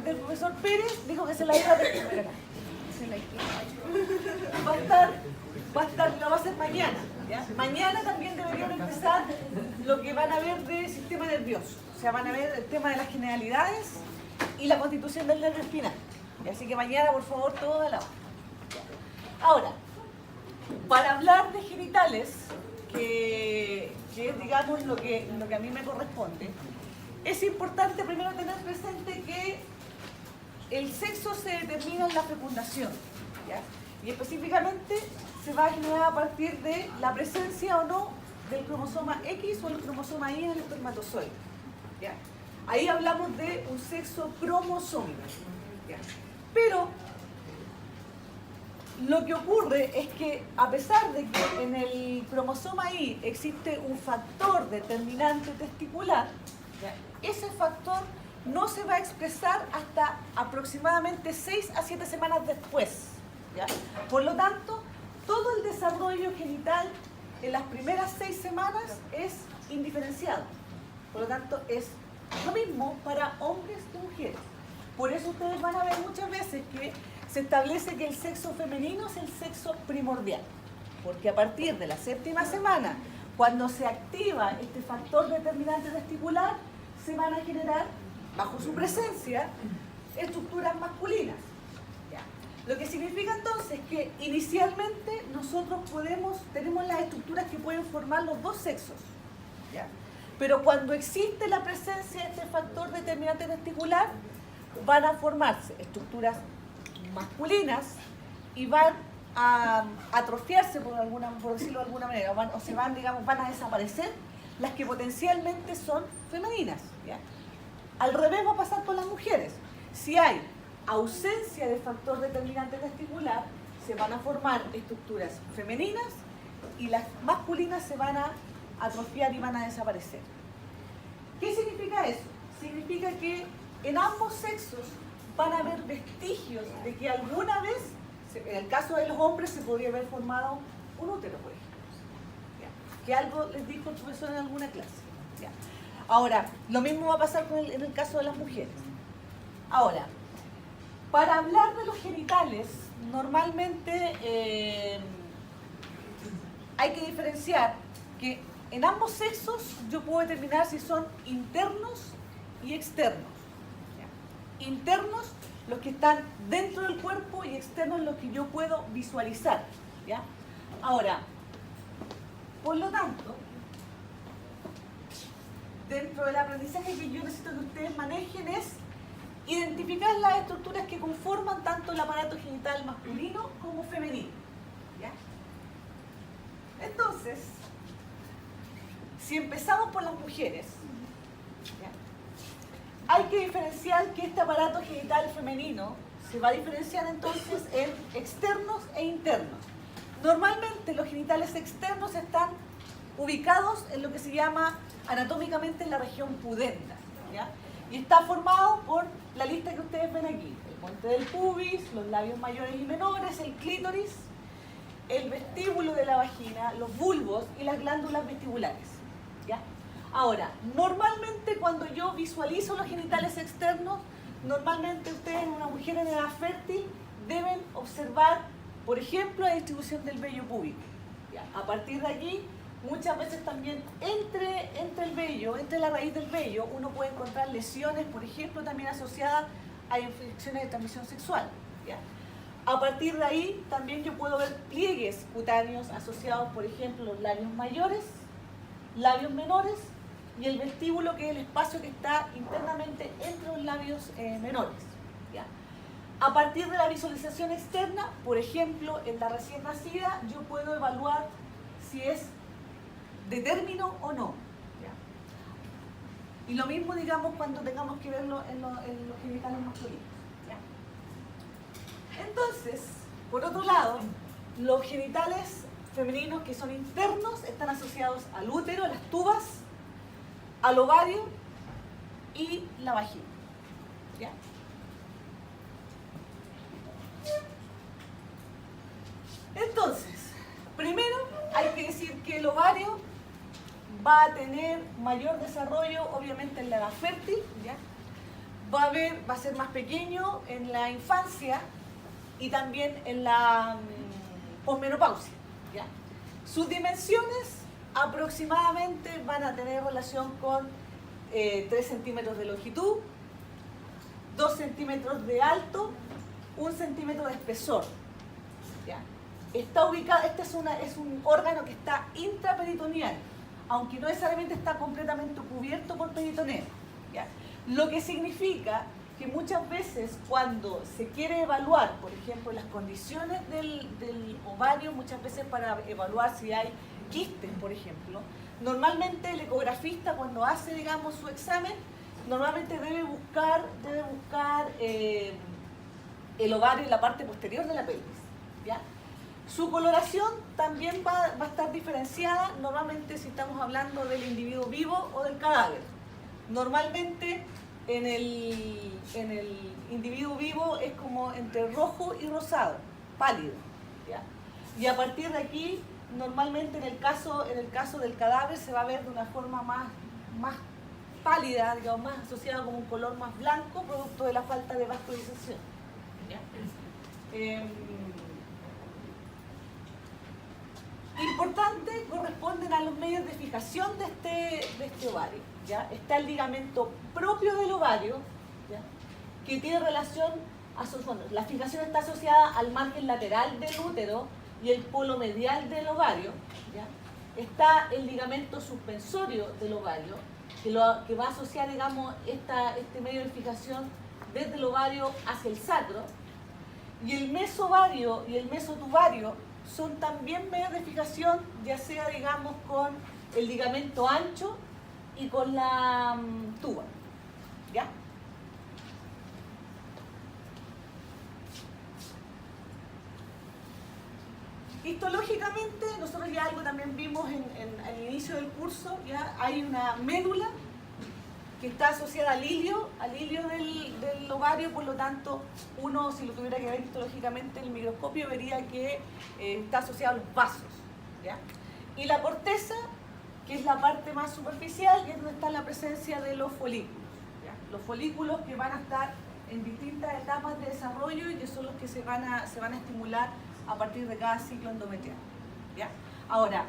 del profesor Pérez, dijo que se la iba a recuperar. Lo va a hacer mañana. ¿Ya? Mañana también deberían empezar lo que van a ver de sistema nervioso. O sea, van a ver el tema de las generalidades y la constitución del nervio espinal. Así que mañana, por favor, todo a la hora. Ahora, para hablar de genitales, que es, digamos, lo que a mí me corresponde, es importante primero tener presente que el sexo se determina en la fecundación, ¿ya? Y específicamente se va a generar a partir de la presencia o no del cromosoma X o el cromosoma Y en el espermatozoide, ¿ya? Ahí hablamos de un sexo cromosómico, ¿ya? Pero lo que ocurre es que a pesar de que en el cromosoma Y existe un factor determinante testicular, ¿ya? Ese factor no se va a expresar hasta aproximadamente 6 a 7 semanas después, ¿ya? Por lo tanto, todo el desarrollo genital en las primeras 6 semanas es indiferenciado. Por lo tanto, es lo mismo para hombres y mujeres. Por eso ustedes van a ver muchas veces que se establece que el sexo femenino es el sexo primordial. Porque a partir de la 7ª semana, cuando se activa este factor determinante testicular, se van a generar, bajo su presencia, estructuras masculinas. ¿Ya? Lo que significa entonces que inicialmente nosotros tenemos las estructuras que pueden formar los dos sexos. ¿Ya? Pero cuando existe la presencia de este factor determinante testicular, van a formarse estructuras masculinas y van a atrofiarse, por decirlo de alguna manera, van a desaparecer las que potencialmente son femeninas, ¿ya? Al revés va a pasar con las mujeres. Si hay ausencia de factor determinante testicular, se van a formar estructuras femeninas y las masculinas se van a atrofiar y van a desaparecer. ¿Qué significa eso? Significa que en ambos sexos van a haber vestigios de que alguna vez, en el caso de los hombres, se podría haber formado un útero, por ejemplo. ¿Ya? Que algo les dijo el profesor en alguna clase. ¿Ya? Ahora, lo mismo va a pasar en el caso de las mujeres. Ahora, para hablar de los genitales, normalmente hay que diferenciar que en ambos sexos yo puedo determinar si son internos y externos. ¿Ya? Internos, los que están dentro del cuerpo, y externos, los que yo puedo visualizar. ¿Ya? Ahora, por lo tanto, dentro del aprendizaje que yo necesito que ustedes manejen es identificar las estructuras que conforman tanto el aparato genital masculino como femenino. ¿Ya? Entonces, si empezamos por las mujeres, ¿ya? Hay que diferenciar que este aparato genital femenino se va a diferenciar entonces en externos e internos. Normalmente los genitales externos están ubicados en lo que se llama anatómicamente en la región pudenda, ¿ya? Y está formado por la lista que ustedes ven aquí: el puente del pubis, los labios mayores y menores, el clítoris, el vestíbulo de la vagina, los bulbos y las glándulas vestibulares, ¿ya? Ahora, normalmente cuando yo visualizo los genitales externos, normalmente ustedes, una mujer en edad fértil, deben observar, por ejemplo, la distribución del vello púbico, ¿ya? A partir de allí, muchas veces también entre el vello, entre la raíz del vello, uno puede encontrar lesiones, por ejemplo, también asociadas a infecciones de transmisión sexual, ¿ya? A partir de ahí también yo puedo ver pliegues cutáneos asociados, por ejemplo, a los labios mayores, labios menores y el vestíbulo, que es el espacio que está internamente entre los labios menores, ¿ya? A partir de la visualización externa, por ejemplo, en la recién nacida, yo puedo evaluar si es de término o no, ¿ya? Y lo mismo, digamos, cuando tengamos que verlo en los genitales masculinos, ¿ya? Entonces, por otro lado, los genitales femeninos que son internos están asociados al útero, las tubas, al ovario y la vagina, ¿ya? Entonces, primero hay que decir que el ovario va a tener mayor desarrollo, obviamente, en la edad fértil, ¿ya? va a ser más pequeño en la infancia y también en la posmenopausia, ¿ya? Sus dimensiones aproximadamente van a tener relación con 3 centímetros de longitud, 2 centímetros de alto, 1 centímetro de espesor, ¿ya? Está ubicado, es un órgano que está intraperitoneal, aunque no necesariamente está completamente cubierto por peritoneo, ¿ya? Lo que significa que muchas veces cuando se quiere evaluar, por ejemplo, las condiciones del ovario, muchas veces para evaluar si hay quistes, por ejemplo, normalmente el ecografista cuando hace, digamos, su examen, normalmente debe buscar el ovario en la parte posterior de la pelvis, ¿ya? Su coloración también va a estar diferenciada, normalmente si estamos hablando del individuo vivo o del cadáver. Normalmente en el individuo vivo es como entre rojo y rosado, pálido, ¿ya? Y a partir de aquí, normalmente en el caso del cadáver se va a ver de una forma más pálida, digamos, más asociada con un color más blanco, producto de la falta de vascularización, ¿ya? Importante, corresponden a los medios de fijación de este ovario, ¿ya? Está el ligamento propio del ovario, ¿ya? Que tiene relación bueno, la fijación está asociada al margen lateral del útero y el polo medial del ovario, ¿ya? Está el ligamento suspensorio del ovario, que va a asociar, digamos, este medio de fijación desde el ovario hacia el sacro, y el mesovario y el mesotubario son también medios de fijación, ya sea, digamos, con el ligamento ancho y con la tuba, ¿ya? Histológicamente, nosotros ya algo también vimos en el inicio del curso, ya hay una médula que está asociada al hilio del ovario, por lo tanto, uno, si lo tuviera que ver histológicamente en el microscopio, vería que está asociado a los vasos, ¿ya? Y la corteza, que es la parte más superficial, y es donde está la presencia de los folículos, ¿ya? Los folículos que van a estar en distintas etapas de desarrollo y que son los que se van a estimular a partir de cada ciclo endometrial, ¿ya? Ahora,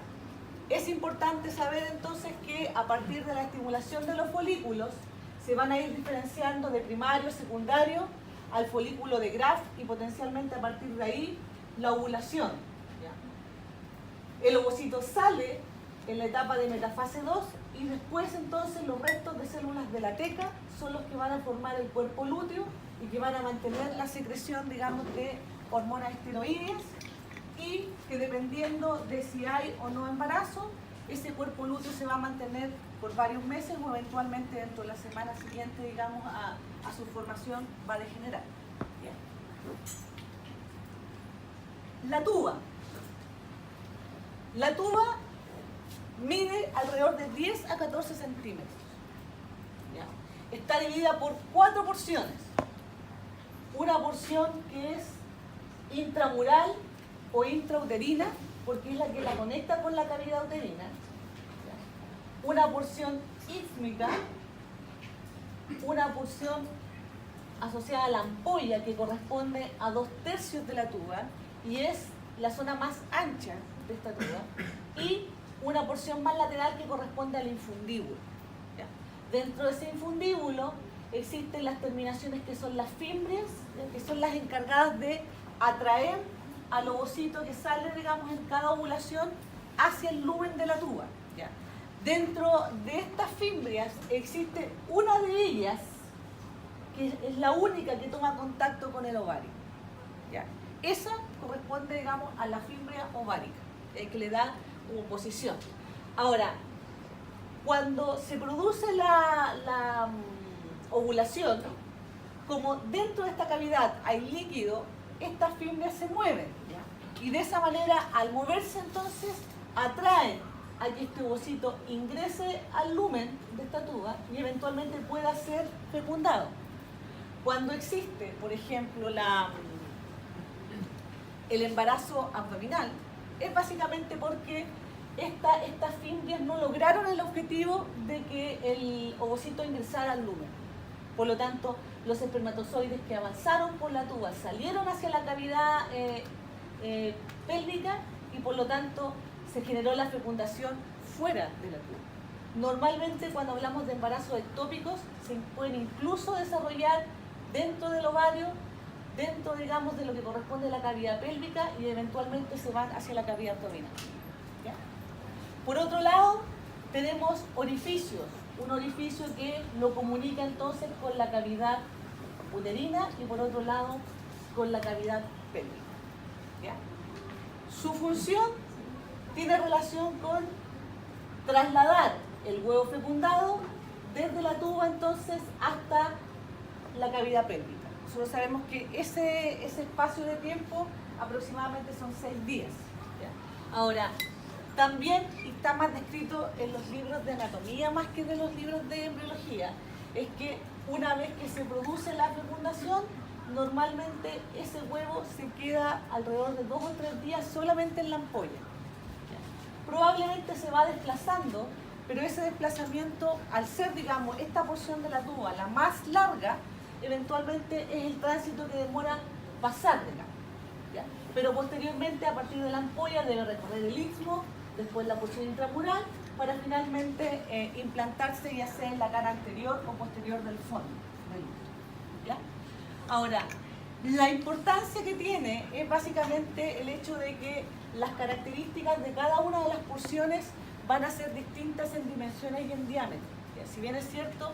es importante saber entonces que a partir de la estimulación de los folículos se van a ir diferenciando de primario, secundario, al folículo de Graf y potencialmente a partir de ahí la ovulación, ¿ya? El ovocito sale en la etapa de metafase 2 y después entonces los restos de células de la teca son los que van a formar el cuerpo lúteo y que van a mantener la secreción, digamos, de hormonas esteroideas, y que dependiendo de si hay o no embarazo, ese cuerpo lúteo se va a mantener por varios meses o eventualmente dentro de la semana siguiente, digamos, a su formación va a degenerar. Bien. La tuba. La tuba mide alrededor de 10 a 14 centímetros. ¿Ya? Está dividida por 4 porciones. Una porción que es intramural o intrauterina, porque es la que la conecta con la cavidad uterina. ¿Ya? Una porción ísmica, una porción asociada a la ampolla, que corresponde a 2/3 de la tuba y es la zona más ancha de esta tuba, y una porción más lateral que corresponde al infundíbulo. ¿Ya? Dentro de ese infundíbulo existen las terminaciones que son las fimbrias, que son las encargadas de atraer al ovocito que sale, digamos, en cada ovulación hacia el lumen de la tuba, ¿ya? Dentro de estas fimbrias existe una de ellas que es la única que toma contacto con el ovario, ¿ya? Esa corresponde, digamos, a la fimbria ovárica, que le da posición. Ahora, cuando se produce la ovulación, como dentro de esta cavidad hay líquido, estas fimbrias se mueven, ¿ya? Y de esa manera, al moverse entonces, atraen a que este ovocito ingrese al lumen de esta tuba y eventualmente pueda ser fecundado. Cuando existe, por ejemplo, el embarazo abdominal, es básicamente porque estas fimbrias no lograron el objetivo de que el ovocito ingresara al lumen. Por lo tanto, los espermatozoides que avanzaron por la tuba salieron hacia la cavidad pélvica y por lo tanto se generó la fecundación fuera de la tuba. Normalmente cuando hablamos de embarazos ectópicos se pueden incluso desarrollar dentro del ovario, dentro, digamos, de lo que corresponde a la cavidad pélvica y eventualmente se van hacia la cavidad abdominal. ¿Ya? Por otro lado, tenemos orificios, un orificio que lo comunica entonces con la cavidad uterina y por otro lado con la cavidad pélvica. ¿Ya? Su función tiene relación con trasladar el huevo fecundado desde la tuba entonces hasta la cavidad pélvica. Nosotros sabemos que ese espacio de tiempo aproximadamente son 6 días. ¿Ya? Ahora, también está más descrito en los libros de anatomía más que de los libros de embriología, es que una vez que se produce la fecundación, normalmente ese huevo se queda alrededor de 2 o 3 días solamente en la ampolla. ¿Ya? Probablemente se va desplazando, pero ese desplazamiento, al ser, digamos, esta porción de la tuba la más larga, eventualmente es el tránsito que demora pasar, digamos. ¿Ya? Pero posteriormente, a partir de la ampolla, debe recorrer el istmo, después la porción intramural, para finalmente implantarse ya sea en la cara anterior o posterior del fondo del útero. ¿Ya? Ahora, la importancia que tiene es básicamente el hecho de que las características de cada una de las porciones van a ser distintas en dimensiones y en diámetro. ¿Ya? Si bien es cierto,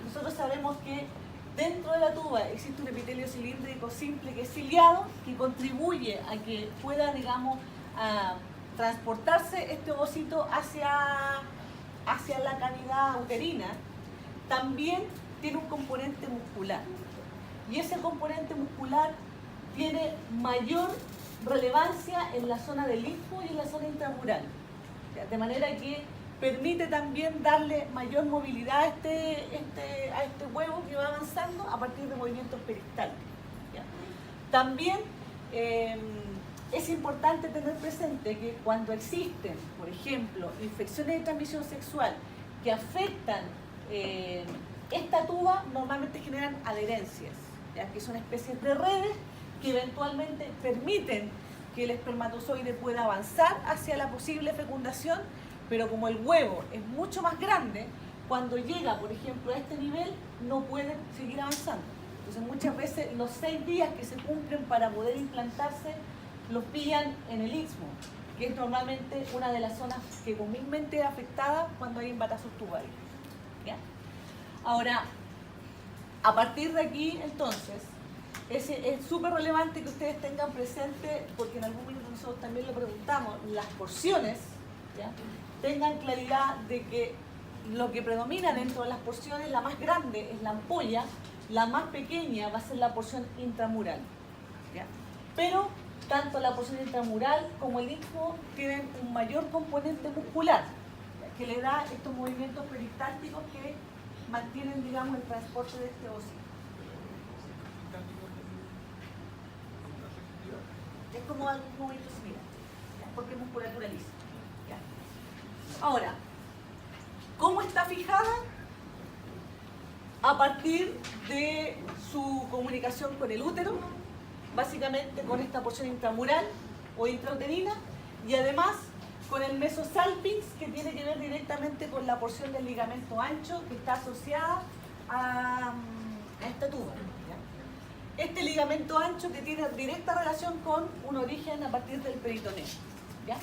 nosotros sabemos que dentro de la tuba existe un epitelio cilíndrico simple que es ciliado, que contribuye a que pueda, digamos, transportarse este ovocito hacia la cavidad uterina. También tiene un componente muscular. Y ese componente muscular tiene mayor relevancia en la zona del istmo y en la zona intramural. De manera que permite también darle mayor movilidad a este huevo que va avanzando a partir de movimientos peristálticos. ¿Ya? También es importante tener presente que cuando existen, por ejemplo, infecciones de transmisión sexual que afectan esta tuba, normalmente generan adherencias, ¿ya? Que son especies de redes que eventualmente permiten que el espermatozoide pueda avanzar hacia la posible fecundación, pero como el huevo es mucho más grande, cuando llega, por ejemplo, a este nivel, no puede seguir avanzando. Entonces muchas veces los 6 días que se cumplen para poder implantarse los pillan en el istmo, que es normalmente una de las zonas que comúnmente es afectada cuando hay embarazos tubales. ¿Ya? Ahora, a partir de aquí, entonces, es súper relevante que ustedes tengan presente, porque en algún minuto nosotros también le preguntamos, las porciones, ¿ya? Tengan claridad de que lo que predomina dentro de las porciones, la más grande es la ampolla, la más pequeña va a ser la porción intramural. ¿Ya? Pero tanto la porción intramural como el istmo tienen un mayor componente muscular, ¿ya? Que le da estos movimientos peristálticos que mantienen, digamos, el transporte de este óvulo. Es como algún movimiento similar, ¿ya? Porque es musculatura lisa. ¿Ya? Ahora, ¿cómo está fijada? A partir de su comunicación con el útero, básicamente con esta porción intramural o intrauterina, y además con el mesosalpinx, que tiene que ver directamente con la porción del ligamento ancho que está asociada a esta tuba. ¿Ya? Este ligamento ancho que tiene directa relación con un origen a partir del peritoneo. ¿Ya?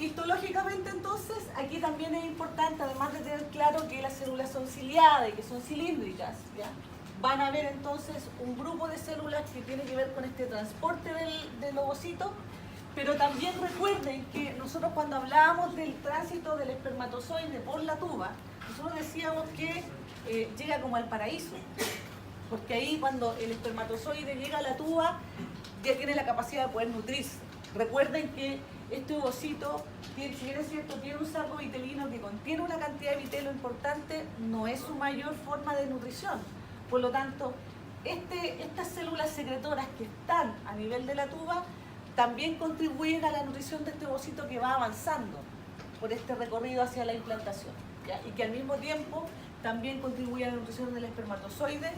Histológicamente, entonces, aquí también es importante, además de tener claro que las células son ciliadas y que son cilíndricas, ¿ya? Van a haber entonces un grupo de células que tiene que ver con este transporte del ovocito, pero también recuerden que nosotros cuando hablábamos del tránsito del espermatozoide por la tuba, nosotros decíamos que llega como al paraíso, porque ahí cuando el espermatozoide llega a la tuba ya tiene la capacidad de poder nutrirse. Recuerden que este ovocito, si bien es cierto, tiene un saco vitelino que contiene una cantidad de vitelo importante, no es su mayor forma de nutrición. Por lo tanto, estas células secretoras que están a nivel de la tuba también contribuyen a la nutrición de este ovocito que va avanzando. por este recorrido hacia la implantación, ¿ya? Y que al mismo tiempo también contribuye a la nutrición del espermatozoide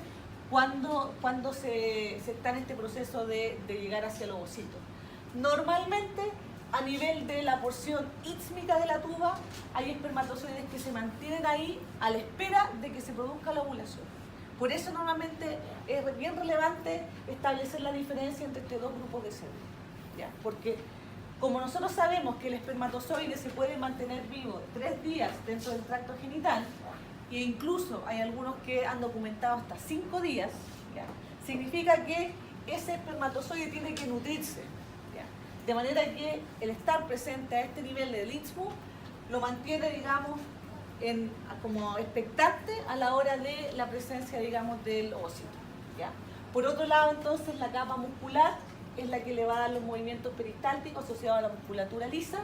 cuando se está en este proceso de llegar hacia el ovocito. Normalmente, a nivel de la porción ísmica de la tuba, hay espermatozoides que se mantienen ahí a la espera de que se produzca la ovulación. Por eso normalmente es bien relevante establecer la diferencia entre estos dos grupos de células, ¿ya? Porque como nosotros sabemos que el espermatozoide se puede mantener vivo 3 días dentro del tracto genital, e incluso hay algunos que han documentado hasta 5 días, ¿ya? Significa que ese espermatozoide tiene que nutrirse, ¿ya? De manera que el estar presente a este nivel del istmo lo mantiene, digamos, como expectante a la hora de la presencia, digamos, del ovocito, ¿ya? Por otro lado, entonces, la capa muscular es la que le va a dar los movimientos peristálticos asociados a la musculatura lisa,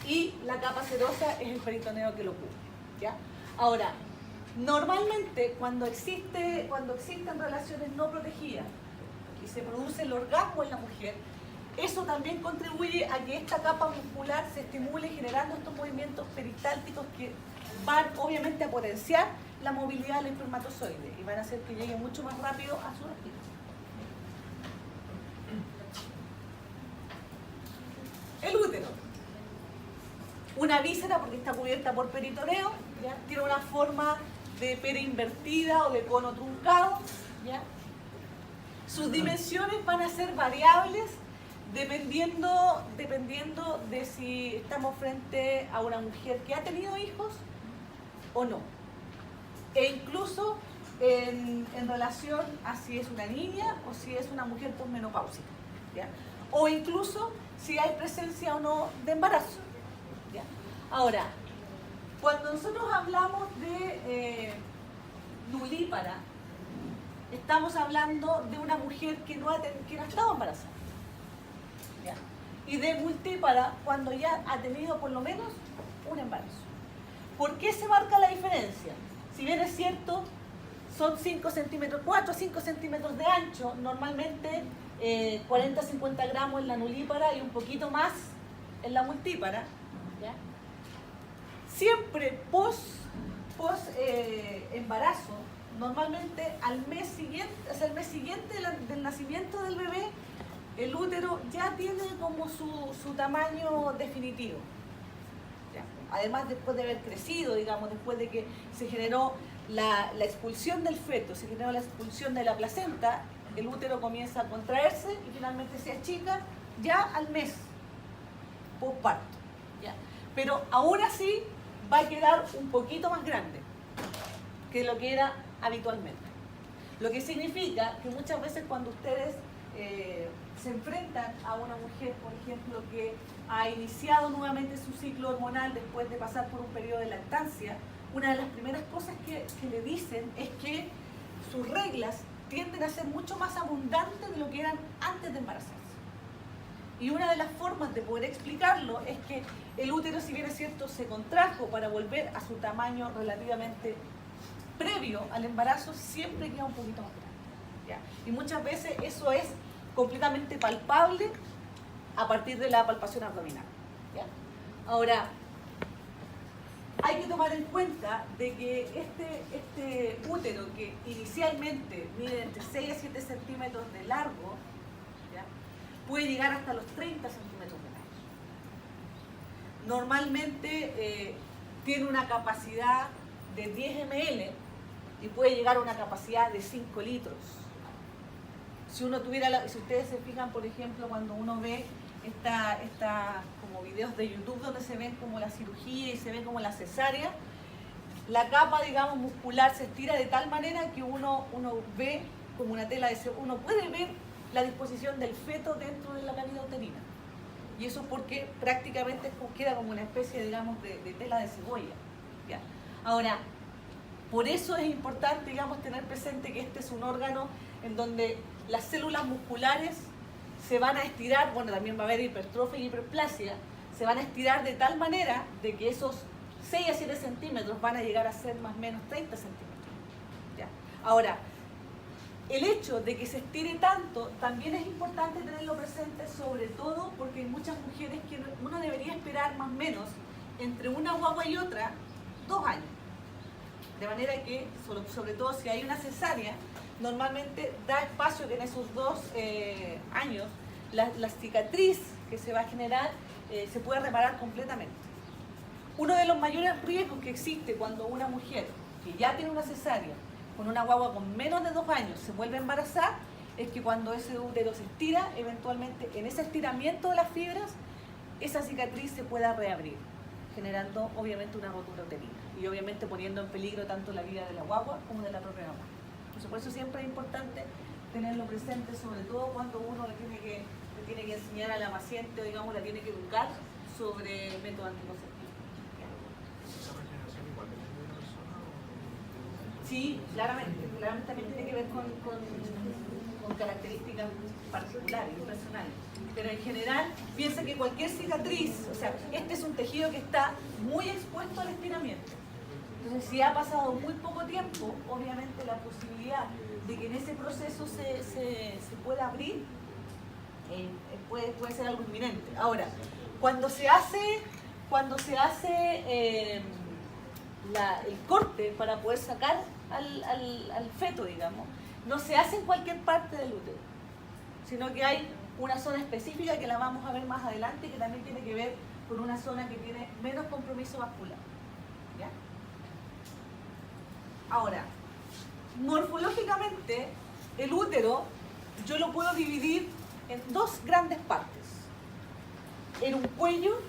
y la capa serosa es el peritoneo que lo cubre, ¿ya? Ahora, normalmente cuando existen relaciones no protegidas y se produce el orgasmo en la mujer, eso también contribuye a que esta capa muscular se estimule generando estos movimientos peristálticos que van obviamente a potenciar la movilidad del espermatozoide y van a hacer que llegue mucho más rápido a su destino. El útero, una víscera porque está cubierta por peritoneo, ¿ya? Tiene una forma de pera invertida o de cono truncado, ¿ya? Sus dimensiones van a ser variables dependiendo de si estamos frente a una mujer que ha tenido hijos o no, e incluso en relación a si es una niña o si es una mujer posmenopáusica, ¿ya? O incluso si hay presencia o no de embarazo, ¿ya? Ahora, cuando nosotros hablamos de nulípara, estamos hablando de una mujer que no ha estado embarazada, ¿ya? Y de multípara cuando ya ha tenido por lo menos un embarazo. ¿Por qué se marca la diferencia? Si bien es cierto, son 5 centímetros, 4 o 5 centímetros de ancho, normalmente 40-50 gramos en la nulípara y un poquito más en la multípara, ¿ya? Siempre post embarazo, normalmente al mes siguiente, o sea, el mes siguiente del nacimiento del bebé, el útero ya tiene como su tamaño definitivo, ¿ya? Además, después de haber crecido, digamos, después de que se generó la expulsión del feto, se generó la expulsión de la placenta, el útero comienza a contraerse y finalmente se achica ya al mes postparto, ¿ya? Pero aún así va a quedar un poquito más grande que lo que era habitualmente. Lo que significa que muchas veces cuando ustedes se enfrentan a una mujer, por ejemplo, que ha iniciado nuevamente su ciclo hormonal después de pasar por un periodo de lactancia, una de las primeras cosas que le dicen es que sus reglas tienden a ser mucho más abundantes de lo que eran antes de embarazarse. Y una de las formas de poder explicarlo es que el útero, si bien es cierto, se contrajo para volver a su tamaño relativamente previo al embarazo, siempre queda un poquito más grande, ¿ya? Y muchas veces eso es completamente palpable a partir de la palpación abdominal, ¿ya? Ahora, hay que tomar en cuenta de que este útero, que inicialmente mide entre 6 a 7 centímetros de largo, ¿ya?, puede llegar hasta los 30 centímetros de largo. Normalmente tiene una capacidad de 10 ml y puede llegar a una capacidad de 5 litros. Si ustedes se fijan, por ejemplo, cuando uno ve como videos de YouTube donde se ven como la cirugía y se ve como la cesárea, la capa, digamos, muscular se estira de tal manera que uno ve como una tela de cebolla, uno puede ver la disposición del feto dentro de la cavidad uterina. Y eso porque prácticamente queda como una especie, digamos, de tela de cebolla, ¿ya? Ahora, por eso es importante, digamos, tener presente que este es un órgano en donde las células musculares se van a estirar, bueno, también va a haber hipertrofia y hiperplasia, se van a estirar de tal manera de que esos 6 a 7 centímetros van a llegar a ser más o menos 30 centímetros, ¿ya? Ahora, el hecho de que se estire tanto también es importante tenerlo presente, sobre todo porque hay muchas mujeres que uno debería esperar más o menos entre una guagua y otra 2 años. De manera que, sobre todo si hay una cesárea, normalmente da espacio que en esos 2 años la cicatriz que se va a generar se puede reparar completamente. Uno de los mayores riesgos que existe cuando una mujer que ya tiene una cesárea con una guagua con menos de 2 años se vuelve a embarazar, es que cuando ese útero se estira, eventualmente en ese estiramiento de las fibras, esa cicatriz se pueda reabrir, generando obviamente una rotura uterina y obviamente poniendo en peligro tanto la vida de la guagua como de la propia mamá. Entonces, por eso siempre es importante tenerlo presente, sobre todo cuando uno le tiene que enseñar a la paciente, o digamos, la tiene que educar sobre métodos anticonceptivos. Sí, claramente también tiene que ver con características particulares y personales. Pero en general, piensa que cualquier cicatriz, o sea, este es un tejido que está muy expuesto al estiramiento. Entonces, si ha pasado muy poco tiempo, obviamente la posibilidad de que en ese proceso se pueda abrir puede ser algo inminente. Ahora, cuando se hace el corte para poder sacar al feto, digamos, no se hace en cualquier parte del útero, sino que hay una zona específica que la vamos a ver más adelante, que también tiene que ver con una zona que tiene menos compromiso vascular. ¿Ya? Ahora, morfológicamente, el útero yo lo puedo dividir en 2 grandes partes, en un cuello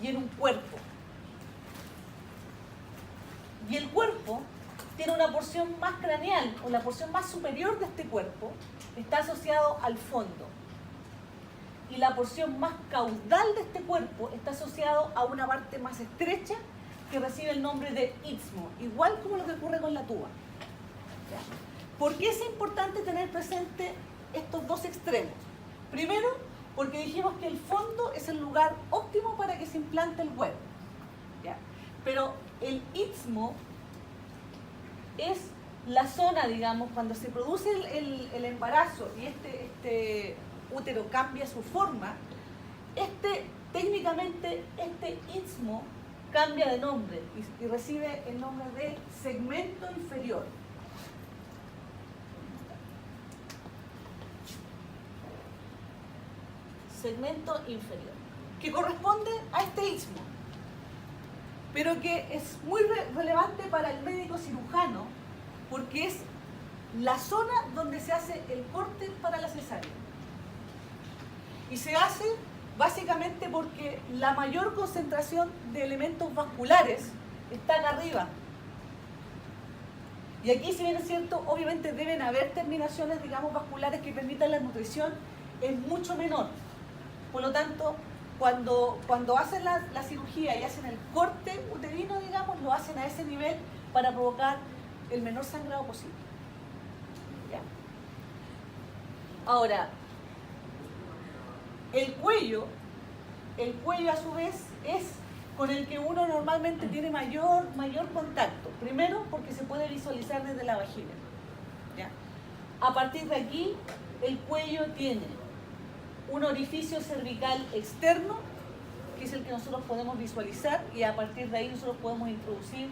y en un cuerpo. Y el cuerpo tiene una porción más craneal, o la porción más superior de este cuerpo está asociado al fondo. Y la porción más caudal de este cuerpo está asociado a una parte más estrecha que recibe el nombre de istmo, igual como lo que ocurre con la tuba. ¿Ya? ¿Por qué es importante tener presente estos 2 extremos? Primero, porque dijimos que el fondo es el lugar óptimo para que se implante el huevo. ¿Ya? Pero el istmo es la zona, digamos, cuando se produce el embarazo y este útero cambia su forma, técnicamente este istmo cambia de nombre y recibe el nombre de segmento inferior. Segmento inferior, que corresponde a este istmo, pero que es muy relevante para el médico cirujano porque es la zona donde se hace el corte para la cesárea. Y se hace básicamente porque la mayor concentración de elementos vasculares está acá arriba. Y aquí, si bien es cierto, obviamente deben haber terminaciones, digamos, vasculares que permitan la nutrición, es mucho menor. Por lo tanto, cuando hacen la cirugía y hacen el corte uterino, digamos, lo hacen a ese nivel para provocar el menor sangrado posible. ¿Ya? Ahora, el cuello a su vez es con el que uno normalmente tiene mayor contacto. Primero, porque se puede visualizar desde la vagina. ¿Ya? A partir de aquí, el cuello tiene un orificio cervical externo, que es el que nosotros podemos visualizar, y a partir de ahí nosotros podemos introducir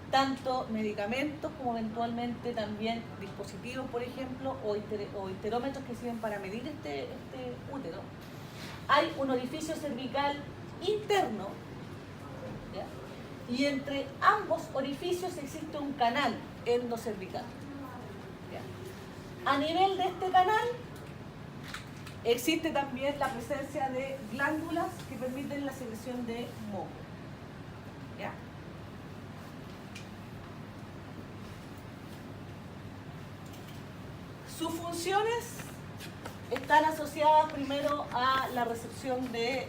tanto medicamentos como eventualmente también dispositivos, por ejemplo, o histerómetros que sirven para medir este útero. Hay un orificio cervical interno, ¿ya? Y entre ambos orificios existe un canal endocervical. ¿Ya? A nivel de este canal existe también la presencia de glándulas que permiten la secreción de moco. ¿Ya? Sus funciones están asociadas primero a la recepción del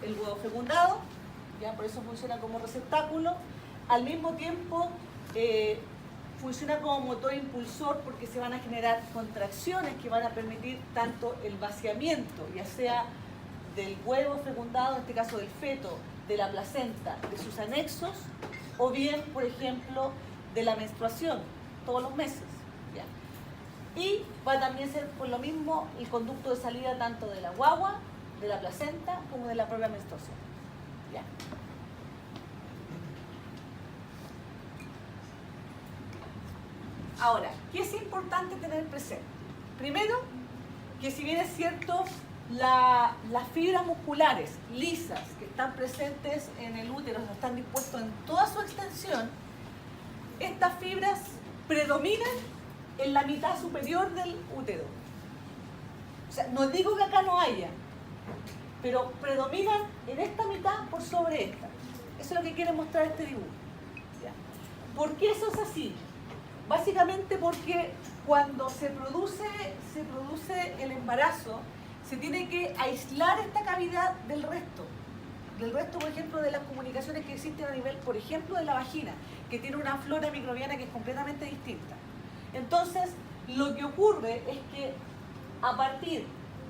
huevo fecundado, ¿ya? Por eso funciona como receptáculo. Al mismo tiempo funciona como motor impulsor porque se van a generar contracciones que van a permitir tanto el vaciamiento, ya sea del huevo fecundado, en este caso del feto, de la placenta, de sus anexos, o bien, por ejemplo, de la menstruación, todos los meses. ¿Ya? y va a también ser por lo mismo el conducto de salida tanto de la guagua, de la placenta, como de la propia menstruación. ¿Ya? Ahora, ¿qué es importante tener presente? Primero, que si bien es cierto, las fibras musculares lisas que están presentes en el útero, están dispuestas en toda su extensión, estas fibras predominan en la mitad superior del útero. O sea, no digo que acá no haya, pero predominan en esta mitad por sobre esta. Eso es lo que quiere mostrar este dibujo. ¿Ya? ¿Por qué eso es así? Básicamente porque cuando se produce el embarazo, se tiene que aislar esta cavidad del resto. Del resto, por ejemplo, de las comunicaciones que existen a nivel, por ejemplo, de la vagina, que tiene una flora microbiana que es completamente distinta. Entonces, lo que ocurre es que a partir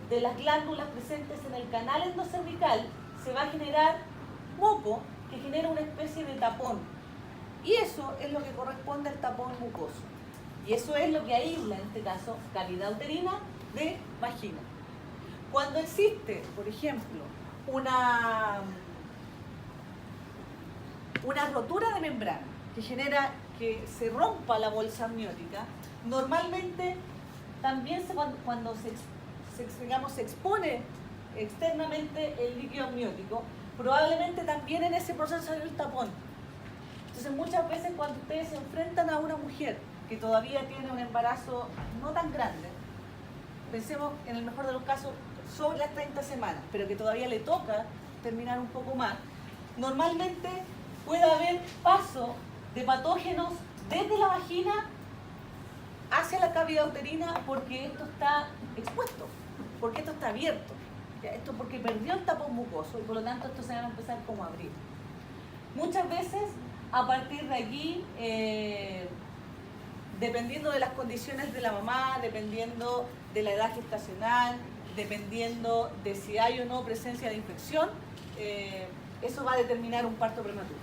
de las glándulas presentes en el canal endocervical se va a generar moco que genera una especie de tapón. Y eso es lo que corresponde al tapón mucoso. Y eso es lo que aísla, en este caso, cavidad uterina de vagina. Cuando existe, por ejemplo, una rotura de membrana que genera que se rompa la bolsa amniótica, normalmente también cuando se expone externamente el líquido amniótico, probablemente también en ese proceso hay el tapón. Entonces muchas veces cuando ustedes se enfrentan a una mujer que todavía tiene un embarazo no tan grande, pensemos en el mejor de los casos sobre las 30 semanas, pero que todavía le toca terminar un poco más, normalmente puede haber paso de patógenos desde la vagina hacia la cavidad uterina porque esto está expuesto, porque esto está abierto. ¿Ya? Esto porque perdió el tapón mucoso y por lo tanto esto se va a empezar como a abrir. Muchas veces a partir de aquí, dependiendo de las condiciones de la mamá, dependiendo de la edad gestacional, dependiendo de si hay o no presencia de infección, eso va a determinar un parto prematuro.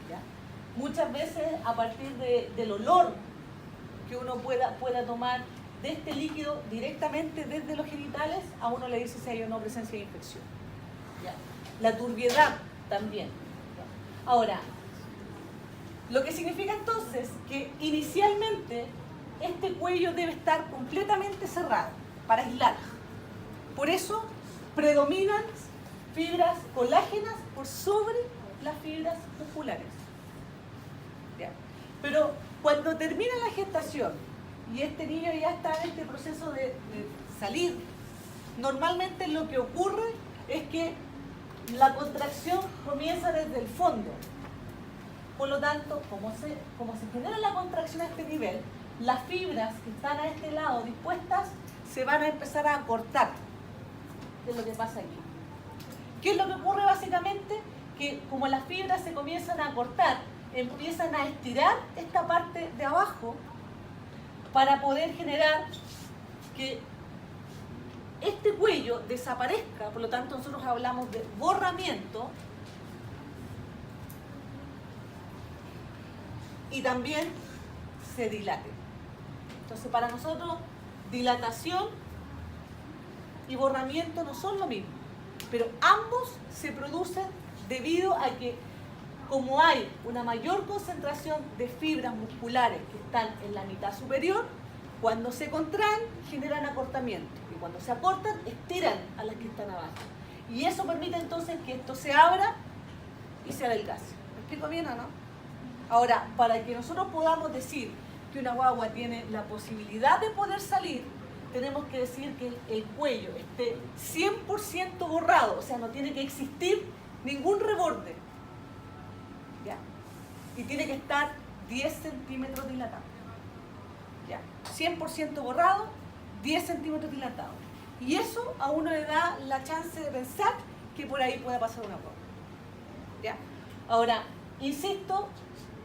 ¿Ya? Muchas veces a partir del olor que uno pueda tomar de este líquido directamente desde los genitales, a uno le dice si hay o no presencia de infección. ¿Ya? La turbiedad también. ¿Ya? Ahora, lo que significa entonces que inicialmente este cuello debe estar completamente cerrado para aislar. Por eso predominan fibras colágenas por sobre las fibras musculares. ¿Ya? Pero cuando termina la gestación y este niño ya está en este proceso de salir, normalmente lo que ocurre es que la contracción comienza desde el fondo. Por lo tanto, como se genera la contracción a este nivel, las fibras que están a este lado dispuestas se van a empezar a acortar. ¿Qué es lo que pasa aquí? ¿Qué es lo que ocurre básicamente? Que como las fibras se comienzan a acortar, empiezan a estirar esta parte de abajo para poder generar que este cuello desaparezca. Por lo tanto, nosotros hablamos de borramiento y también se dilate. Entonces, para nosotros, dilatación y borramiento no son lo mismo, pero ambos se producen debido a que como hay una mayor concentración de fibras musculares que están en la mitad superior, cuando se contraen generan acortamiento y cuando se acortan estiran a las que están abajo. Y eso permite entonces que esto se abra y se adelgace. ¿Me explico bien o no? Ahora, para que nosotros podamos decir que una guagua tiene la posibilidad de poder salir, tenemos que decir que el cuello esté 100% borrado, o sea, no tiene que existir ningún reborde. ¿Ya? Y tiene que estar 10 centímetros dilatado. ¿Ya? 100% borrado, 10 centímetros dilatado. Y eso a uno le da la chance de pensar que por ahí pueda pasar una guagua. ¿Ya? Ahora, insisto,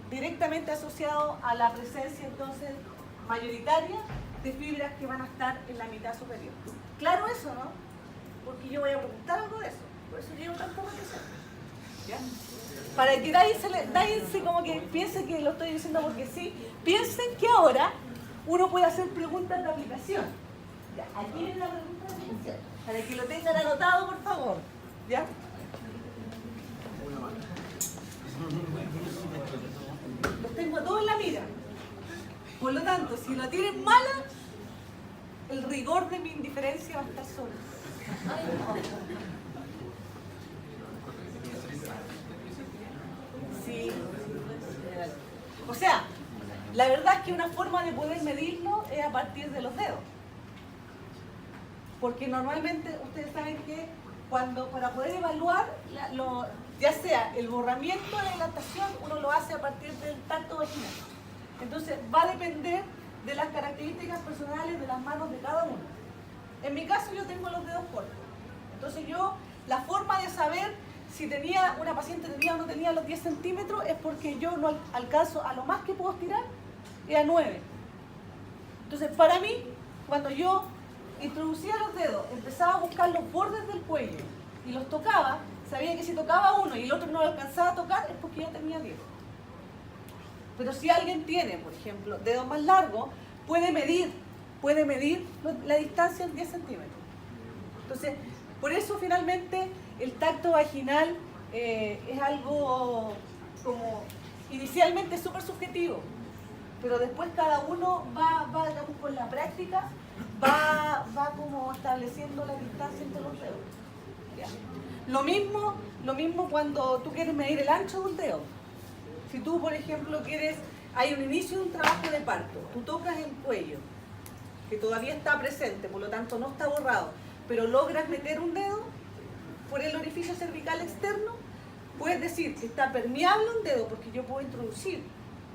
directamente asociado a la presencia entonces mayoritaria de fibras que van a estar en la mitad superior. Claro eso, ¿no? Porque yo voy a preguntar algo de eso, por eso llevo tanto más que hacer. ¿Ya? Para que nadie como que piense que lo estoy diciendo porque sí, piensen que ahora uno puede hacer preguntas de aplicación. Ya, aquí viene la pregunta de aplicación, para que lo tengan anotado, por favor. ¿Ya? Los tengo todos en la mira. Por lo tanto, si la tienen mala, el rigor de mi indiferencia va a estar sobre. Sí. O sea, la verdad es que una forma de poder medirlo es a partir de los dedos. Porque normalmente ustedes saben que para poder evaluar, ya sea el borramiento de la dilatación, uno lo hace a partir del tacto vaginal. Entonces va a depender de las características personales de las manos de cada uno. En mi caso yo tengo los dedos cortos. Entonces la forma de saber si una paciente tenía o no tenía los 10 centímetros es porque yo no alcanzo, a lo más que puedo estirar, era 9. Entonces para mí, cuando yo introducía los dedos, empezaba a buscar los bordes del cuello y los tocaba, sabía que si tocaba uno y el otro no lo alcanzaba a tocar es porque ya tenía 10. Pero si alguien tiene, por ejemplo, dedos más largos, puede medir la distancia en 10 centímetros. Entonces, por eso finalmente el tacto vaginal es algo como inicialmente súper subjetivo, pero después cada uno va digamos, con la práctica, va como estableciendo la distancia entre los dedos. ¿Ya? Lo mismo cuando tú quieres medir el ancho de un dedo. Si tú, por ejemplo, hay un inicio de un trabajo de parto, tú tocas el cuello, que todavía está presente, por lo tanto no está borrado, pero logras meter un dedo por el orificio cervical externo, puedes decir que está permeable un dedo, porque yo puedo introducir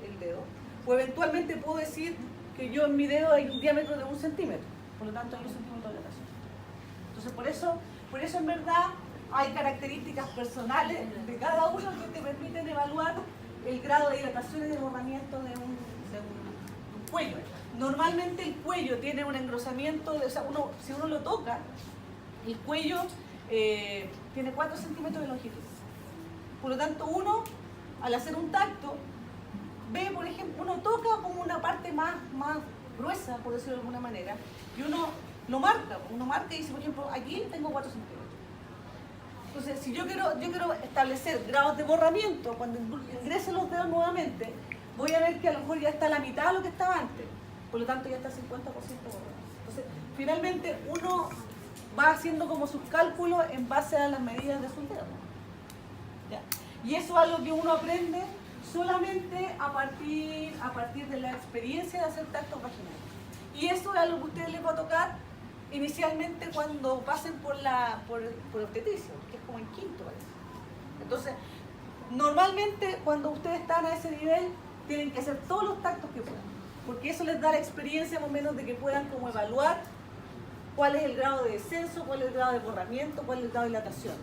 el dedo, o eventualmente puedo decir que yo en mi dedo hay un diámetro de 1 centímetro, por lo tanto hay 1 centímetro de dilatación. Entonces por eso en verdad hay características personales de cada uno que te permiten evaluar el grado de dilatación y de borramiento de un cuello. Normalmente el cuello tiene un engrosamiento, o sea, si uno lo toca, el cuello tiene 4 centímetros de longitud. Por lo tanto, uno, al hacer un tacto, ve, por ejemplo, uno toca como una parte más gruesa, por decirlo de alguna manera, y uno marca y dice, por ejemplo, aquí tengo 4 centímetros. Entonces, si yo quiero establecer grados de borramiento, cuando ingresen los dedos nuevamente, voy a ver que a lo mejor ya está la mitad de lo que estaba antes. Por lo tanto, ya está 50% borrado. Entonces, finalmente, uno va haciendo como sus cálculos en base a las medidas de sus dedos. ¿Ya? Y eso es algo que uno aprende solamente a partir de la experiencia de hacer tactos vaginales. Y eso es algo que a ustedes les va a tocar inicialmente cuando pasen por obstetricia, que es como en quinto, parece. Entonces, normalmente cuando ustedes están a ese nivel, tienen que hacer todos los tactos que puedan, porque eso les da la experiencia más o menos de que puedan como evaluar cuál es el grado de descenso, cuál es el grado de borramiento, cuál es el grado de dilatación.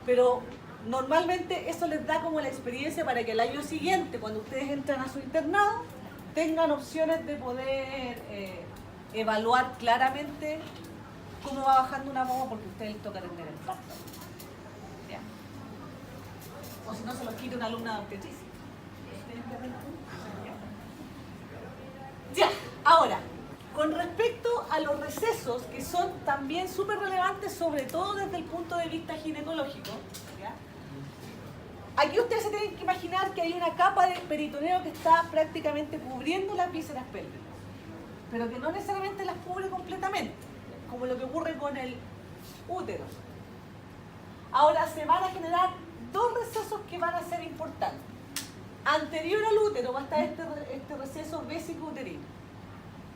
Pero normalmente eso les da como la experiencia para que el año siguiente, cuando ustedes entran a su internado, tengan opciones de poder evaluar claramente cómo va bajando una guagua, porque a ustedes les toca atender el parto. ¿Ya? O si no, se los quita una alumna de obstetricia. Ya, ahora, con respecto a los recesos, que son también súper relevantes, sobre todo desde el punto de vista ginecológico, ¿ya? Aquí ustedes se tienen que imaginar que hay una capa de peritoneo que está prácticamente cubriendo las vísceras pélvicas, pero que no necesariamente las cubre completamente, como lo que ocurre con el útero. Ahora se van a generar dos recesos que van a ser importantes. Anterior al útero va a estar este receso vesico-uterino,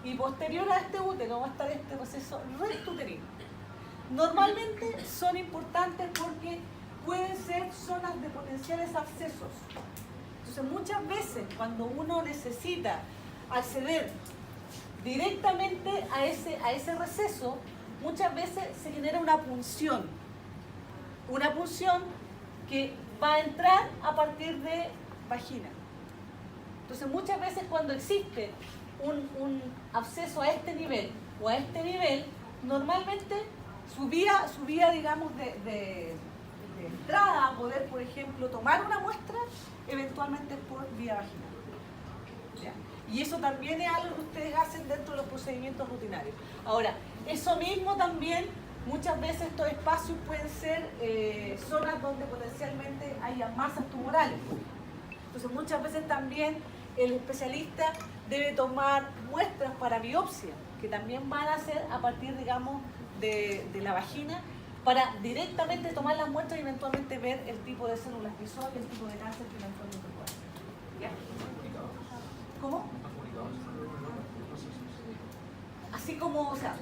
y posterior a este útero va a estar este receso recto-uterino. Normalmente son importantes porque pueden ser zonas de potenciales abscesos. Entonces muchas veces cuando uno necesita acceder directamente a ese receso, muchas veces se genera una punción que va a entrar a partir de vagina. Entonces muchas veces cuando existe un absceso a este nivel o a este nivel, normalmente su vía digamos de entrada a poder, por ejemplo, tomar una muestra, eventualmente por vía vaginal. ¿ya? Y eso también es algo que ustedes hacen dentro de los procedimientos rutinarios. Ahora, eso mismo también, muchas veces estos espacios pueden ser zonas donde potencialmente haya masas tumorales. Entonces muchas veces también el especialista debe tomar muestras para biopsia, que también van a ser a partir, digamos, de la vagina, para directamente tomar las muestras y eventualmente ver el tipo de células que son y el tipo de cáncer que eventualmente puede. ¿Ya? ¿Cómo? Así como, o sea,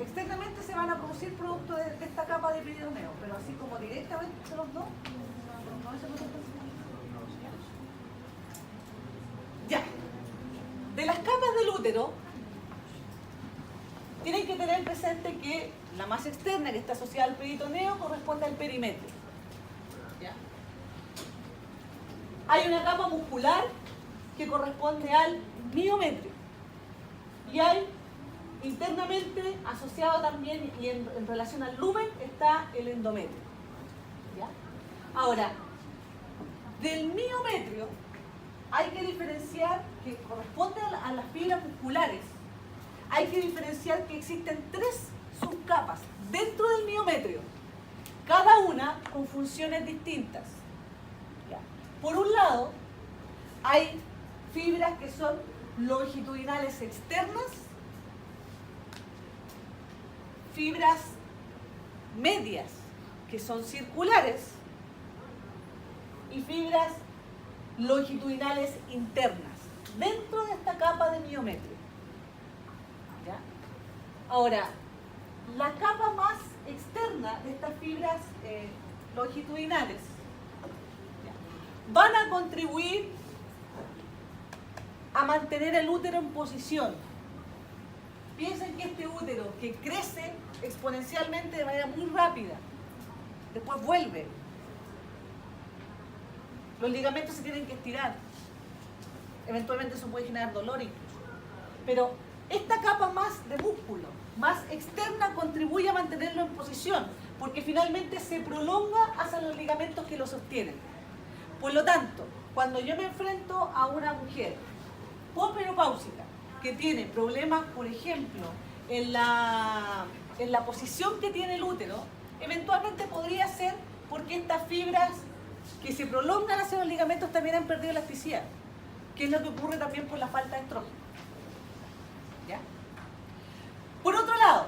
externamente se van a producir productos de esta capa de peritoneo, pero así como directamente se los dos, no es el. Ya. De las capas del útero, tienen que tener presente que la masa externa que está asociada al peritoneo corresponde al perimetrio. ¿Ya? Hay una capa muscular que corresponde al miometrio. Y hay internamente asociado también y en relación al lumen está el endometrio. ¿Ya? Ahora, del miometrio hay que diferenciar, que corresponde a las fibras musculares, hay que diferenciar que existen 3 subcapas dentro del miometrio, cada una con funciones distintas. ¿Ya? Por un lado, hay fibras que son longitudinales externas, fibras medias que son circulares y fibras longitudinales internas dentro de esta capa de miometrio. ¿Ya? Ahora, la capa más externa de estas fibras longitudinales, ¿ya?, van a contribuir a mantener el útero en posición. Piensen que este útero que crece exponencialmente de manera muy rápida, después vuelve. Los ligamentos se tienen que estirar. Eventualmente eso puede generar dolor incluso. Pero esta capa más de músculo, más externa, contribuye a mantenerlo en posición, porque finalmente se prolonga hacia los ligamentos que lo sostienen. Por lo tanto, cuando yo me enfrento a una mujer posmenopáusica que tiene problemas, por ejemplo, en la posición que tiene el útero, eventualmente podría ser porque estas fibras que se prolongan hacia los ligamentos también han perdido elasticidad, que es lo que ocurre también por la falta de estrógeno. ¿Ya? Por otro lado,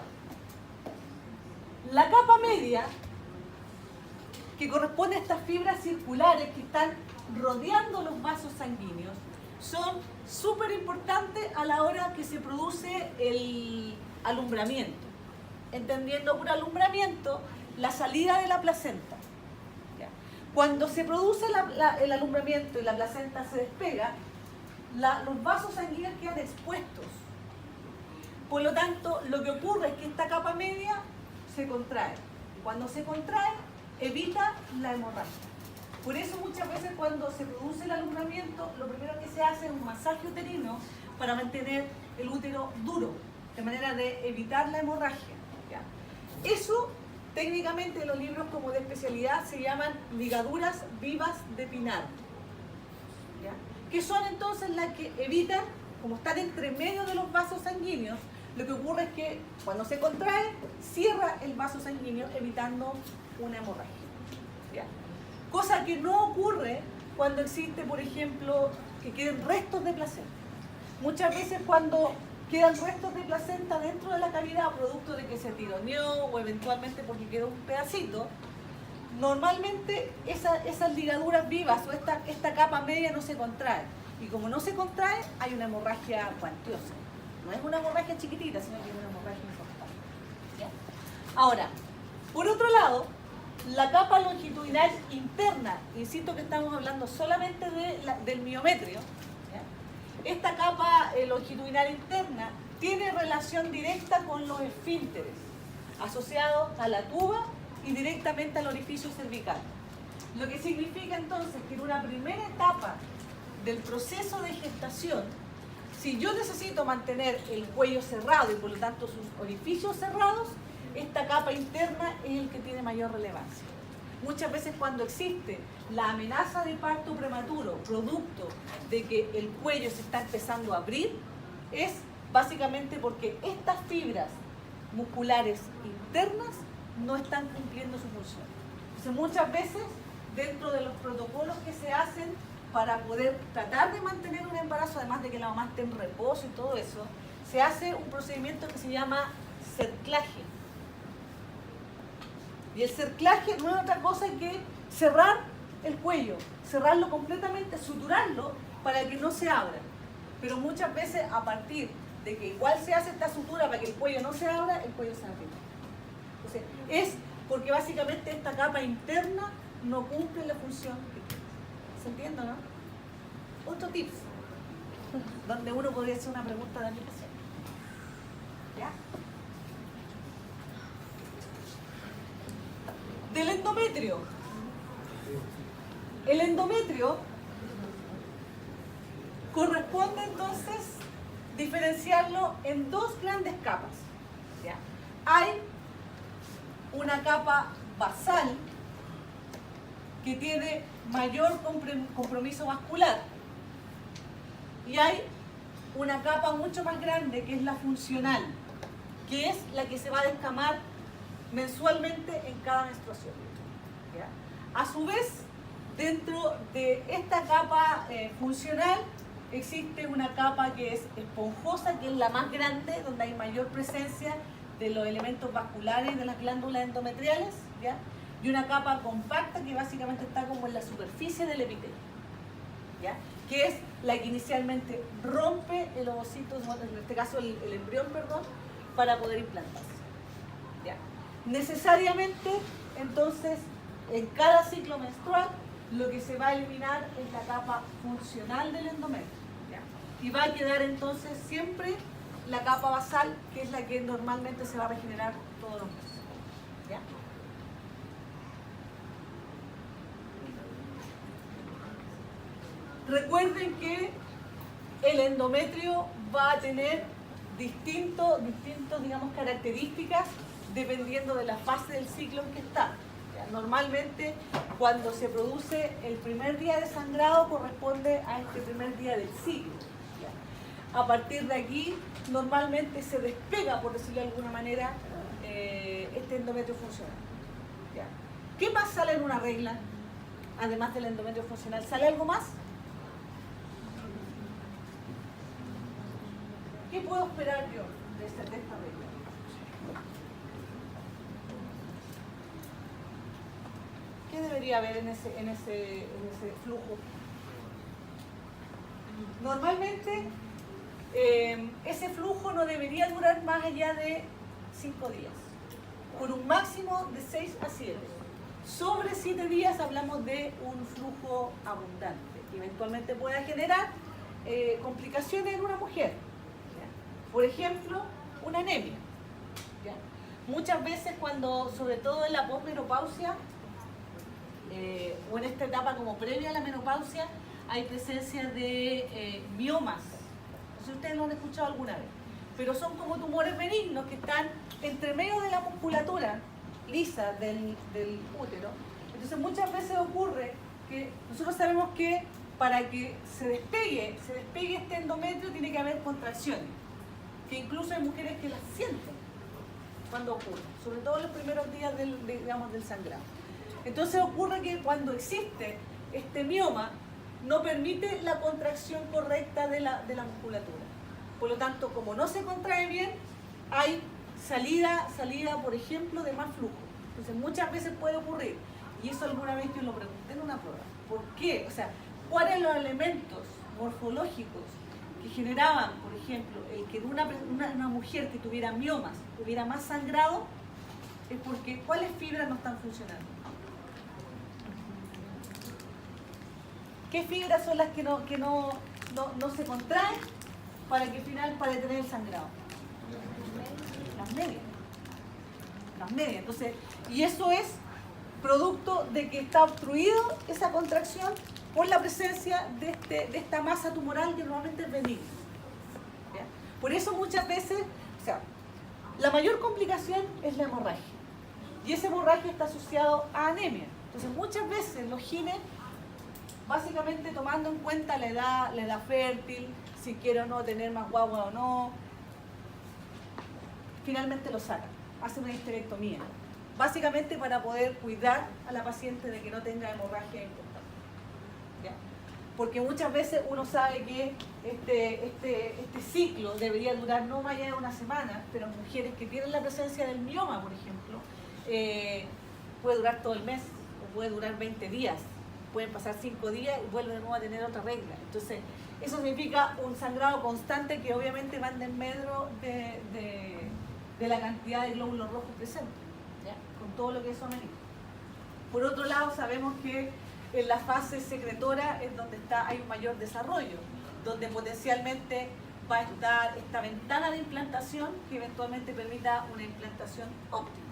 la capa media, que corresponde a estas fibras circulares que están rodeando los vasos sanguíneos, son súper importantes a la hora que se produce el alumbramiento. Entendiendo por alumbramiento la salida de la placenta. ¿Ya? Cuando se produce el alumbramiento y la placenta se despega, los vasos sanguíneos quedan expuestos. Por lo tanto, lo que ocurre es que esta capa media se contrae. Y cuando se contrae, evita la hemorragia. Por eso muchas veces cuando se produce el alumbramiento, lo primero que se hace es un masaje uterino para mantener el útero duro, de manera de evitar la hemorragia. ¿Ya? Eso, técnicamente en los libros como de especialidad, se llaman ligaduras vivas de Pinard. ¿Ya? Que son entonces las que evitan, como están entre medio de los vasos sanguíneos, lo que ocurre es que cuando se contrae, cierra el vaso sanguíneo evitando una hemorragia. ¿Ya? Cosa que no ocurre cuando existe, por ejemplo, que queden restos de placenta. Muchas veces cuando quedan restos de placenta dentro de la cavidad, producto de que se tironeó o eventualmente porque quedó un pedacito, normalmente esas ligaduras vivas o esta capa media no se contrae. Y como no se contrae, hay una hemorragia cuantiosa. No es una hemorragia chiquitita, sino que es una hemorragia importante. ¿Ya? Ahora, por otro lado, la capa longitudinal interna, insisto que estamos hablando solamente del miometrio, ¿ya? Esta capa longitudinal interna tiene relación directa con los esfínteres, asociados a la tuba y directamente al orificio cervical. Lo que significa entonces que en una primera etapa del proceso de gestación, si yo necesito mantener el cuello cerrado y por lo tanto sus orificios cerrados, esta capa interna es el que tiene mayor relevancia. muchas veces cuando existe la amenaza de parto prematuro, producto de que el cuello se está empezando a abrir, es básicamente porque estas fibras musculares internas no están cumpliendo su función. Entonces muchas veces dentro de los protocolos que se hacen para poder tratar de mantener un embarazo, además de que la mamá esté en reposo y todo eso, se hace un procedimiento que se llama cerclaje. Y el cerclaje no es otra cosa que cerrar el cuello, cerrarlo completamente, suturarlo para que no se abra. Pero muchas veces a partir de que igual se hace esta sutura para que el cuello no se abra, el cuello se abre. Entonces, es porque básicamente esta capa interna no cumple la función que tiene. ¿Se entiende, no? Otro tips, donde uno podría hacer una pregunta de aplicación. ¿Ya? Del endometrio. El endometrio corresponde entonces diferenciarlo en dos grandes capas. ¿Ya? Hay una capa basal que tiene mayor compromiso vascular y hay una capa mucho más grande que es la funcional, que es la que se va a descamar mensualmente en cada menstruación. ¿Ya? A su vez, dentro de esta capa funcional existe una capa que es esponjosa, que es la más grande, donde hay mayor presencia de los elementos vasculares de las glándulas endometriales, ¿ya? Y una capa compacta que básicamente está como en la superficie del epitelio, ¿ya? Que es la que inicialmente rompe el ovocito, en este caso el embrión, perdón, para poder implantarse. ¿Ya? Necesariamente, entonces, en cada ciclo menstrual, lo que se va a eliminar es la capa funcional del endometrio. ¿Ya? Y va a quedar entonces siempre la capa basal, que es la que normalmente se va a regenerar todos los meses. ¿Ya? Recuerden que el endometrio va a tener distintas digamos, características dependiendo de la fase del ciclo en que está. ¿Ya? Normalmente, cuando se produce el primer día de sangrado, corresponde a este primer día del ciclo. ¿Ya? A partir de aquí, normalmente se despega, por decirlo de alguna manera, este endometrio funcional. ¿Ya? ¿Qué más sale en una regla? Además del endometrio funcional, ¿sale algo más? ¿Qué puedo esperar yo de esta regla? ¿Qué debería haber en ese flujo? Normalmente ese flujo no debería durar más allá de 5 días, por un máximo de 6 a 7. Sobre 7 días hablamos de un flujo abundante, que eventualmente pueda generar complicaciones en una mujer. ¿Ya? Por ejemplo, una anemia. ¿Ya? Muchas veces cuando, sobre todo en la posmenopausia, o en esta etapa como previa a la menopausia, hay presencia de miomas. No sé si ustedes lo han escuchado alguna vez, pero son como tumores benignos que están entre medio de la musculatura lisa del útero. Entonces muchas veces ocurre que nosotros sabemos que para que se despegue este endometrio tiene que haber contracciones, que incluso hay mujeres que las sienten cuando ocurre, sobre todo en los primeros días del sangrado. Entonces ocurre que cuando existe este mioma, no permite la contracción correcta de la musculatura. Por lo tanto, como no se contrae bien, hay salida, por ejemplo, de más flujo. Entonces muchas veces puede ocurrir, y eso alguna vez yo lo pregunté en una prueba, ¿por qué? O sea, ¿cuáles los elementos morfológicos que generaban, por ejemplo, el que una mujer que tuviera miomas tuviera más sangrado? Es porque ¿cuáles fibras no están funcionando? ¿Qué fibras son las que no se contraen para detener el sangrado? Las medias. Las medias. Entonces, y eso es producto de que está obstruido esa contracción por la presencia de esta masa tumoral que normalmente es benigna. ¿Ya? Por eso muchas veces, o sea, la mayor complicación es la hemorragia. Y esa hemorragia está asociado a anemia. Entonces muchas veces los gines, básicamente tomando en cuenta la edad fértil, si quiere o no tener más guagua o no, finalmente lo sacan, hacen una histerectomía, básicamente para poder cuidar a la paciente de que no tenga hemorragia importante. ¿Ya? Porque muchas veces uno sabe que este ciclo debería durar no más allá de una semana, pero en mujeres que tienen la presencia del mioma, por ejemplo, puede durar todo el mes, o puede durar 20 días, pueden pasar 5 días y vuelven de nuevo a tener otra regla. Entonces, eso significa un sangrado constante que obviamente va en desmedro de la cantidad de glóbulos rojos presentes, ¿ya? Con todo lo que eso amerita. Por otro lado, sabemos que en la fase secretora es donde hay un mayor desarrollo, donde potencialmente va a estar esta ventana de implantación que eventualmente permita una implantación óptima.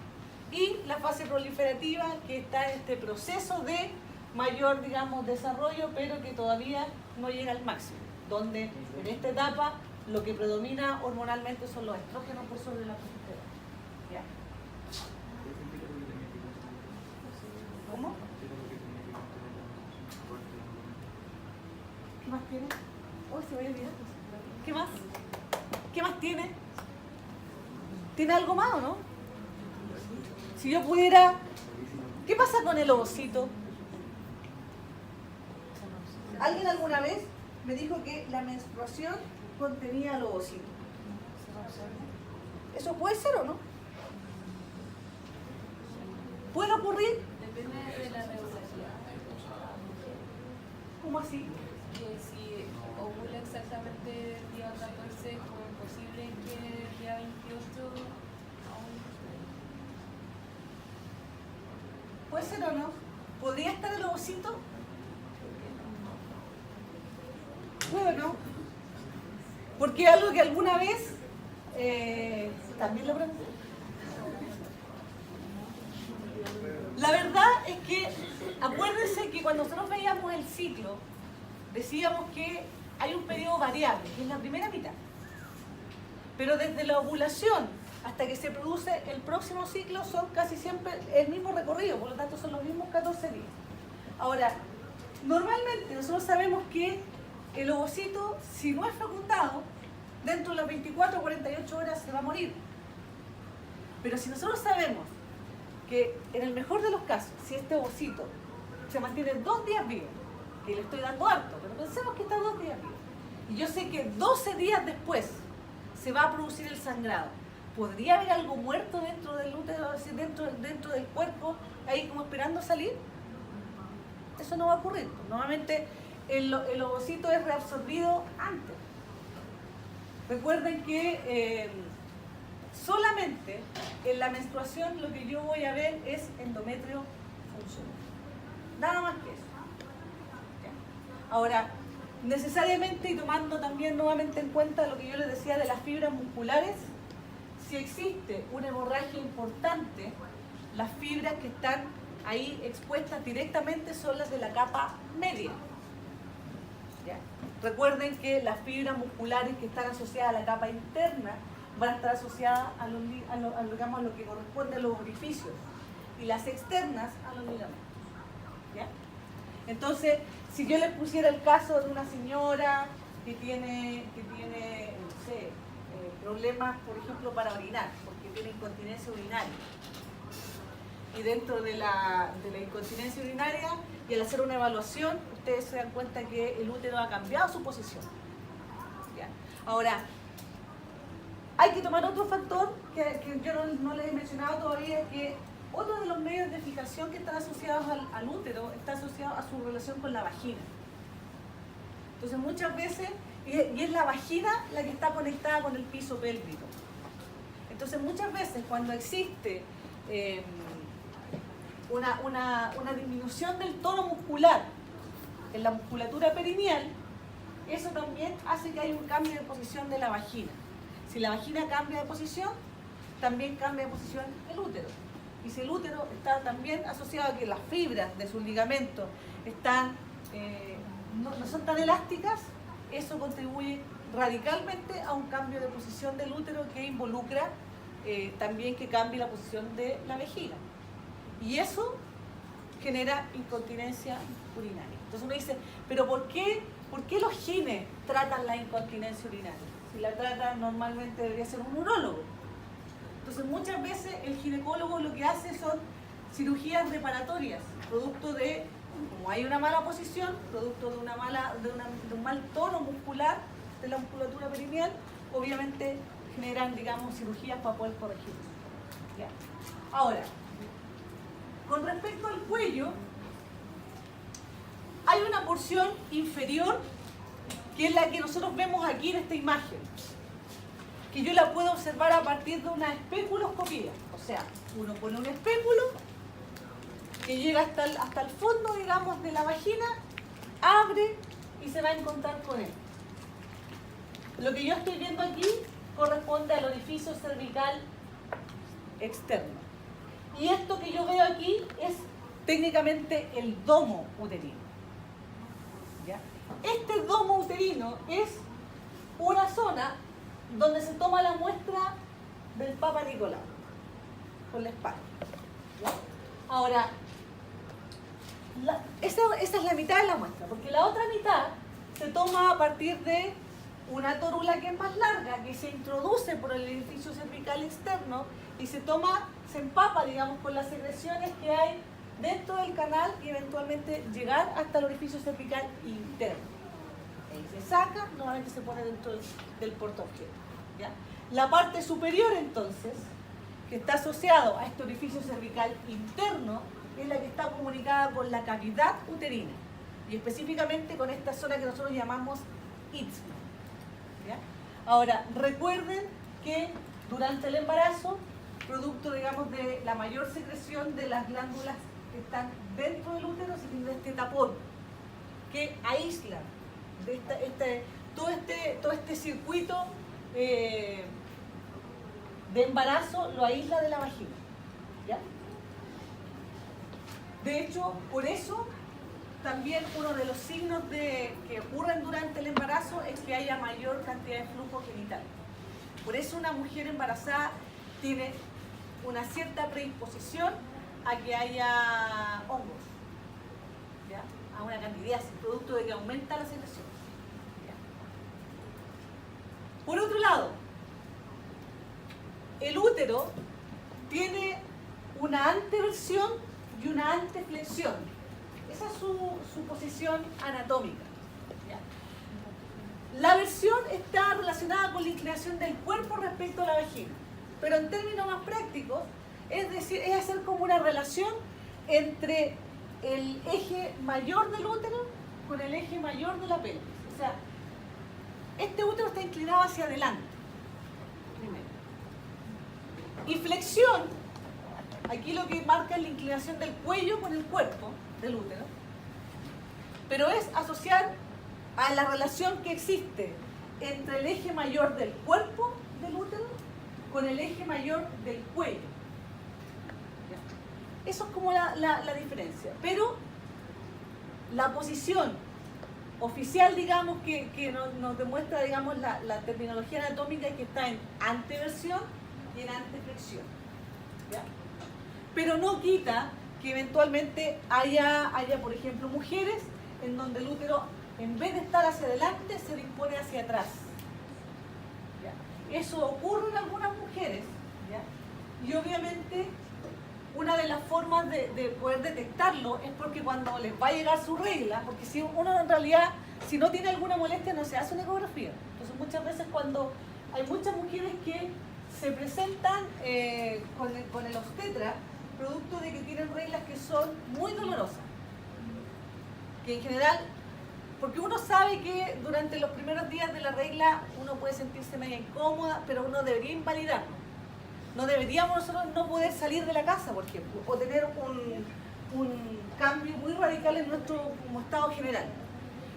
Y la fase proliferativa, que está en este proceso de mayor, digamos, desarrollo, pero que todavía no llega al máximo, donde en esta etapa lo que predomina hormonalmente son los estrógenos por sobre la progesterona. ¿Ya? ¿Cómo? ¿Qué más tiene? Uy, se me había olvidado. ¿Qué más? ¿Qué más tiene? ¿Tiene algo más o no? Si yo pudiera... ¿Qué pasa con el ovocito? ¿Alguien alguna vez me dijo que la menstruación contenía el ovocito? ¿Eso puede ser o no? ¿Puede ocurrir? Depende de la regularidad. ¿Cómo así? Que si ovula exactamente el día 14, como es posible que el día 28 aún... ¿Puede ser o no? ¿Podría estar el ovocito? ¿Puede o no? Porque algo que alguna vez también lo pregunté. La verdad es que acuérdense que cuando nosotros veíamos el ciclo, decíamos que hay un periodo variable, que es la primera mitad. Pero desde la ovulación hasta que se produce el próximo ciclo son casi siempre el mismo recorrido, por lo tanto son los mismos 14 días. Ahora, normalmente nosotros sabemos que el ovocito, si no es fecundado, dentro de las 24 o 48 horas se va a morir. Pero si nosotros sabemos que en el mejor de los casos, si este ovocito se mantiene 2 días vivo, que le estoy dando harto, pero pensemos que está 2 días vivo, y yo sé que 12 días después se va a producir el sangrado, ¿podría haber algo muerto dentro del útero, dentro del cuerpo, ahí como esperando salir? Eso no va a ocurrir. Normalmente el ovocito es reabsorbido antes. Recuerden que solamente en la menstruación lo que yo voy a ver es endometrio funcional. Nada más que eso. ¿Ya? Ahora, necesariamente, y tomando también nuevamente en cuenta lo que yo les decía de las fibras musculares, si existe una hemorragia importante, las fibras que están ahí expuestas directamente son las de la capa media. ¿Ya? Recuerden que las fibras musculares que están asociadas a la capa interna van a estar asociadas a lo que corresponde a los orificios, y las externas a los ligamentos. ¿Ya? Entonces, si yo les pusiera el caso de una señora que tiene no sé, problemas, por ejemplo, para orinar, porque tiene incontinencia urinaria, y dentro de la incontinencia urinaria, y al hacer una evaluación, ustedes se dan cuenta que el útero ha cambiado su posición. ¿Ya? Ahora, hay que tomar otro factor que yo no les he mencionado todavía, que otro de los medios de fijación que están asociados al útero está asociado a su relación con la vagina. Entonces muchas veces, y es la vagina la que está conectada con el piso pélvico. Entonces muchas veces cuando existe una disminución del tono muscular en la musculatura perineal, eso también hace que haya un cambio de posición de la vagina. Si la vagina cambia de posición, también cambia de posición el útero. Y si el útero está también asociado a que las fibras de sus ligamentos no son tan elásticas, eso contribuye radicalmente a un cambio de posición del útero que involucra también que cambie la posición de la vejiga. Y eso genera incontinencia urinaria. Entonces uno dice, pero ¿por qué los gines tratan la incontinencia urinaria? Si la trata normalmente debería ser un urólogo. Entonces muchas veces el ginecólogo lo que hace son cirugías reparatorias, producto de, como hay una mala posición, producto de un mal tono muscular de la musculatura perineal, obviamente generan, digamos, cirugías para poder corregir. ¿Ya? Ahora, con respecto al cuello, hay una porción inferior que es la que nosotros vemos aquí en esta imagen, que yo la puedo observar a partir de una espéculoscopía. O sea, uno pone un espéculo que llega hasta el fondo, digamos, de la vagina, abre y se va a encontrar con él. Lo que yo estoy viendo aquí corresponde al orificio cervical externo. Y esto que yo veo aquí es técnicamente el domo uterino. ¿Ya? Este domo uterino es una zona donde se toma la muestra del Papa Nicolau, con la espalda. ¿Ya? Ahora, esa es la mitad de la muestra, porque la otra mitad se toma a partir de una torula que es más larga, que se introduce por el orificio cervical externo y se empapa, digamos, con las secreciones que hay dentro del canal y eventualmente llegar hasta el orificio cervical interno. Ahí se saca, nuevamente se pone dentro del portaobjeto. ¿Ya? La parte superior, entonces, que está asociado a este orificio cervical interno, es la que está comunicada con la cavidad uterina y específicamente con esta zona que nosotros llamamos istmo. ¿Ya? Ahora, recuerden que durante el embarazo, producto, digamos, de la mayor secreción de las glándulas que están dentro del útero, se tiene este tapón que aísla todo este circuito de embarazo, lo aísla de la vagina. ¿Ya? De hecho, por eso también uno de los signos que ocurren durante el embarazo es que haya mayor cantidad de flujo genital. Por eso una mujer embarazada tiene una cierta predisposición a que haya hongos, ¿ya? A una candidiasis, producto de que aumenta la secreción. ¿Ya? Por otro lado, el útero tiene una anteversión y una anteflexión. Esa es su posición anatómica. ¿Ya? La versión está relacionada con la inclinación del cuerpo respecto a la vagina, pero en términos más prácticos, es decir, es hacer como una relación entre el eje mayor del útero con el eje mayor de la pelvis. O sea, este útero está inclinado hacia adelante, primero. Y flexión, aquí lo que marca es la inclinación del cuello con el cuerpo del útero, pero es asociar a la relación que existe entre el eje mayor del cuerpo del útero con el eje mayor del cuello. Eso es como la diferencia. Pero la posición oficial, digamos, que nos demuestra, digamos, la terminología anatómica es que está en anteversión y en anteflexión. ¿Ya? Pero no quita que eventualmente haya, por ejemplo, mujeres en donde el útero, en vez de estar hacia adelante, se dispone hacia atrás. ¿Ya? Eso ocurre en algunas mujeres. ¿Ya? Y obviamente una de las formas de poder detectarlo es porque cuando les va a llegar su regla, porque si uno en realidad, si no tiene alguna molestia, no se hace una ecografía. Entonces muchas veces cuando hay muchas mujeres que se presentan con el obstetra, producto de que tienen reglas que son muy dolorosas, que en general, porque uno sabe que durante los primeros días de la regla uno puede sentirse medio incómoda, pero uno debería invalidarlo. No deberíamos nosotros no poder salir de la casa, por ejemplo, o tener un cambio muy radical en nuestro como estado general.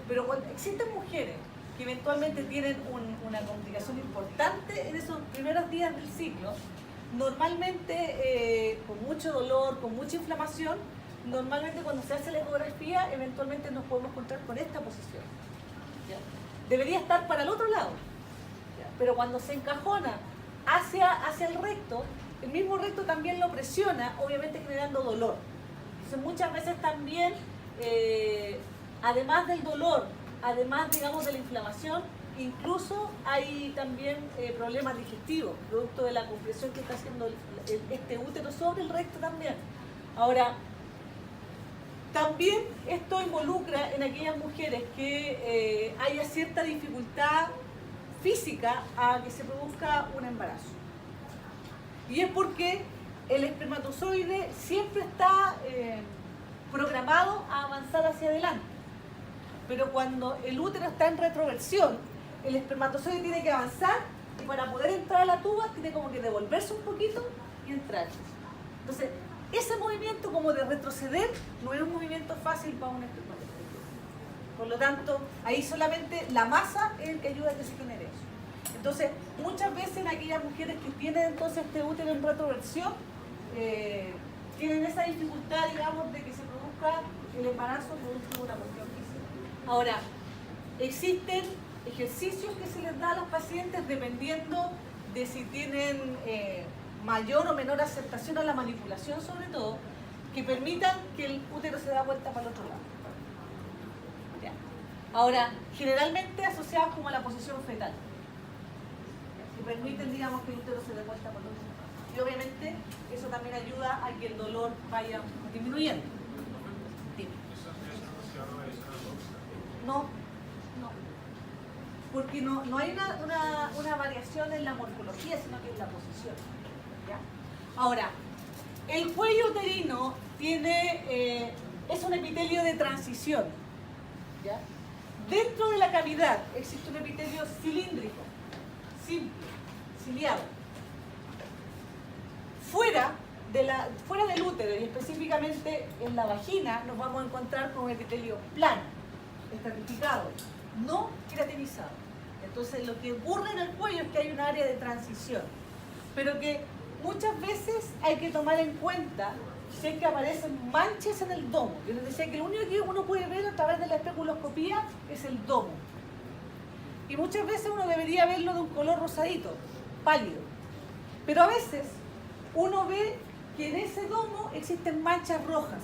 Pero cuando existen mujeres que eventualmente tienen una complicación importante en esos primeros días del ciclo, normalmente con mucho dolor, con mucha inflamación, normalmente cuando se hace la ecografía, eventualmente nos podemos encontrar con esta posición. ¿Ya? Debería estar para el otro lado, ¿ya? Pero cuando se encajona hacia el recto, el mismo recto también lo presiona, obviamente generando dolor. Entonces muchas veces también, además del dolor, además digamos de la inflamación, incluso hay también problemas digestivos, producto de la compresión que está haciendo este útero sobre el recto también. Ahora, también esto involucra en aquellas mujeres que haya cierta dificultad física a que se produzca un embarazo. Y es porque el espermatozoide siempre está programado a avanzar hacia adelante. Pero cuando el útero está en retroversión, el espermatozoide tiene que avanzar y para poder entrar a la tuba tiene como que devolverse un poquito y entrar. Entonces, ese movimiento como de retroceder no es un movimiento fácil para un espermatozoide. Por lo tanto, ahí solamente la masa es el que ayuda a que se genere eso. Entonces, muchas veces en aquellas mujeres que tienen entonces este útero en retroversión, tienen esa dificultad, digamos, de que se produzca el embarazo producto de una cuestión física. Ahora, existen ejercicios que se les da a los pacientes dependiendo de si tienen mayor o menor aceptación a la manipulación, sobre todo, que permitan que el útero se dé vuelta para el otro lado. ¿Ya? Ahora, generalmente asociados como a la posición fetal, que permiten, digamos, que el útero se dé vuelta para el otro lado. Y obviamente eso también ayuda a que el dolor vaya disminuyendo. Dime. No, no. Porque no hay una variación en la morfología, sino que en la posición. ¿Ya? Ahora, el cuello uterino tiene, es un epitelio de transición. ¿Ya? Dentro de la cavidad existe un epitelio cilíndrico, simple, ciliado. Fuera del útero y específicamente en la vagina nos vamos a encontrar con un epitelio plano, estratificado, no queratinizado. Entonces lo que ocurre en el cuello es que hay un área de transición, pero que muchas veces hay que tomar en cuenta si es que aparecen manchas en el domo. Yo les decía que lo único que uno puede ver a través de la especuloscopía es el domo. Y muchas veces uno debería verlo de un color rosadito, pálido. Pero a veces uno ve que en ese domo existen manchas rojas.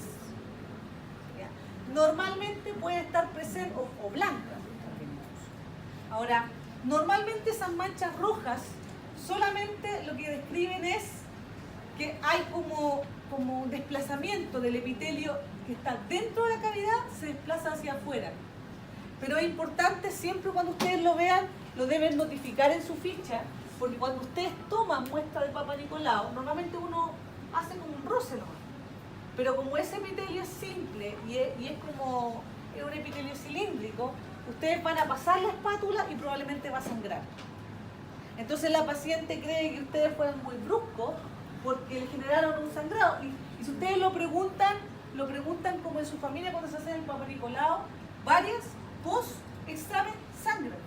¿Ya? Normalmente puede estar presente, o blancas. Ahora, normalmente esas manchas rojas solamente lo que describen es que hay como un desplazamiento del epitelio que está dentro de la cavidad, se desplaza hacia afuera. Pero es importante siempre cuando ustedes lo vean, lo deben notificar en su ficha, porque cuando ustedes toman muestra de Papa Nicolau, normalmente uno hace como un roce nomás. Pero como ese epitelio es simple y es como es un epitelio cilíndrico, ustedes van a pasar la espátula y probablemente va a sangrar. Entonces la paciente cree que ustedes fueron muy bruscos porque le generaron un sangrado. Y si ustedes lo preguntan como en su familia cuando se hace el Papa Nicolau, varias post-examen sangran.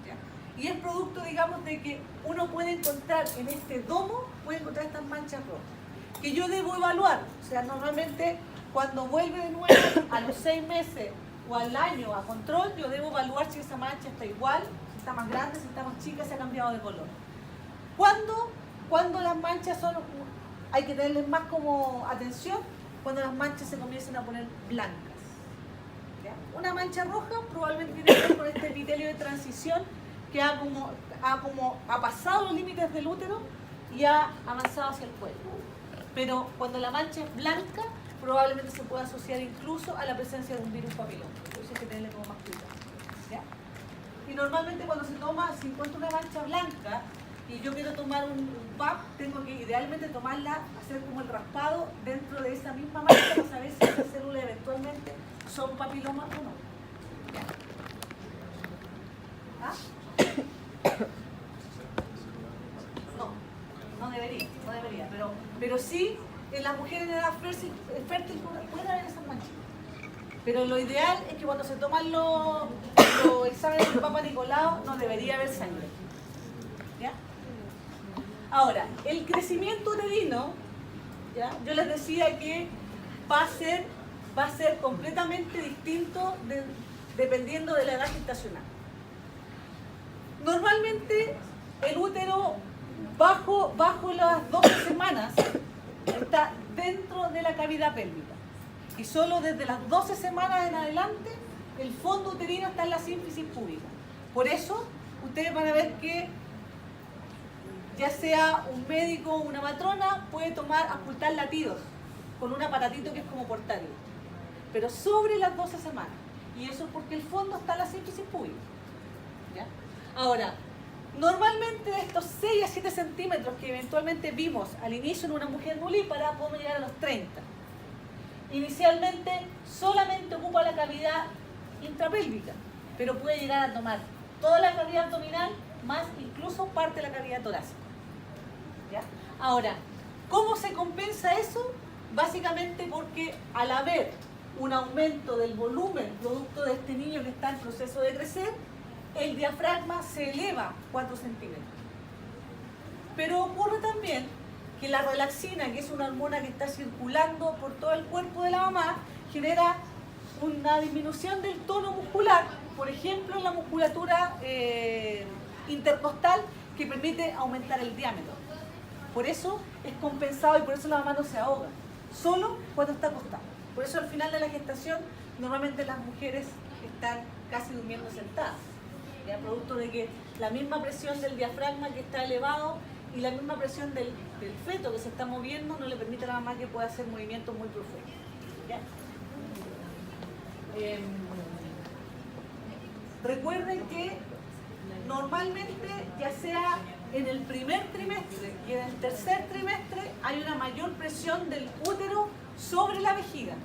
¿Ya? Y es producto, digamos, de que uno puede encontrar en este domo, puede encontrar estas manchas rojas, que yo debo evaluar. O sea, normalmente cuando vuelve de nuevo a los 6 meses o al año a control, yo debo evaluar si esa mancha está igual, si está más grande, si está más chica, si ha cambiado de color. Cuando las manchas son, hay que tenerles más como atención, cuando las manchas se comiencen a poner blancas. ¿Ya? Una mancha roja probablemente tiene que ver con este epitelio de transición que ha pasado los límites del útero y ha avanzado hacia el cuello. Pero cuando la mancha es blanca, probablemente se pueda asociar incluso a la presencia de un virus papiloma. Entonces hay que tenerle como más cuidado. ¿Ya? Y normalmente cuando se encuentra una mancha blanca y yo quiero tomar un PAP, tengo que idealmente tomarla, hacer como el raspado dentro de esa misma mancha para saber si esas células eventualmente son papilomas o no. ¿Ya? ¿Ah? No debería, pero sí en las mujeres en edad fértil puede haber esas manchas. Pero lo ideal es que cuando se toman los exámenes del Papa Nicolau no debería haber sangre. ¿Ya? Ahora, el crecimiento uterino, ¿ya? Yo les decía que va a ser completamente distinto dependiendo de la edad gestacional. Normalmente el útero bajo las 12 semanas está dentro de la cavidad pélvica. Y solo desde las 12 semanas en adelante el fondo uterino está en la sínfisis púbica. Por eso ustedes van a ver que ya sea un médico o una matrona puede ocultar latidos con un aparatito que es como portátil, pero sobre las 12 semanas. Y eso es porque el fondo está en la sínfisis púbica. ¿Ya? Ahora, normalmente estos 6 a 7 centímetros que eventualmente vimos al inicio en una mujer nulípara podemos llegar a los 30. Inicialmente solamente ocupa la cavidad intrapélvica, pero puede llegar a tomar toda la cavidad abdominal más incluso parte de la cavidad torácica. ¿Ya? Ahora, ¿cómo se compensa eso? Básicamente porque al haber un aumento del volumen producto de este niño que está en proceso de crecer, el diafragma se eleva 4 centímetros. Pero ocurre también que la relaxina, que es una hormona que está circulando por todo el cuerpo de la mamá, genera una disminución del tono muscular, por ejemplo en la musculatura intercostal, que permite aumentar el diámetro. Por eso es compensado y por eso la mamá no se ahoga, solo cuando está acostada. Por eso al final de la gestación normalmente las mujeres están casi durmiendo sentadas, ¿ya? Producto de que la misma presión del diafragma que está elevado y la misma presión del feto que se está moviendo no le permite a la mamá que pueda hacer movimientos muy profundos. ¿Ya? Recuerden que normalmente, ya sea en el primer trimestre y en el tercer trimestre, hay una mayor presión del útero sobre la vejiga.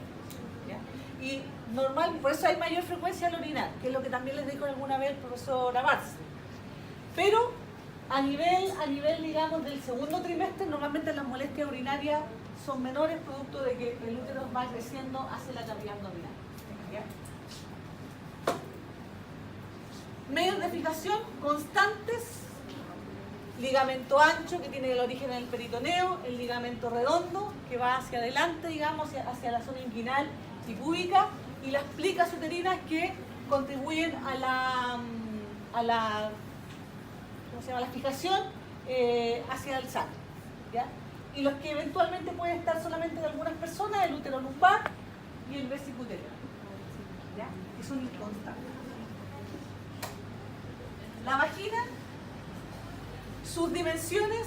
¿Ya? Y por eso hay mayor frecuencia al orinar, que es lo que también les dijo alguna vez el profesor Abarce. Pero a nivel, digamos, del segundo trimestre, normalmente las molestias urinarias son menores, producto de que el útero va creciendo hacia la cavidad abdominal. ¿Ya? Medios de fijación constantes: ligamento ancho, que tiene el origen en el peritoneo, el ligamento redondo, que va hacia adelante, digamos, hacia la zona inguinal y púbica, y las plicas uterinas, que contribuyen a la fijación hacia el sacro. ¿Ya? Y los que eventualmente pueden estar solamente en algunas personas, el útero lumbar y el vesicuterino, ¿ya? Que son inconstantes. La vagina, sus dimensiones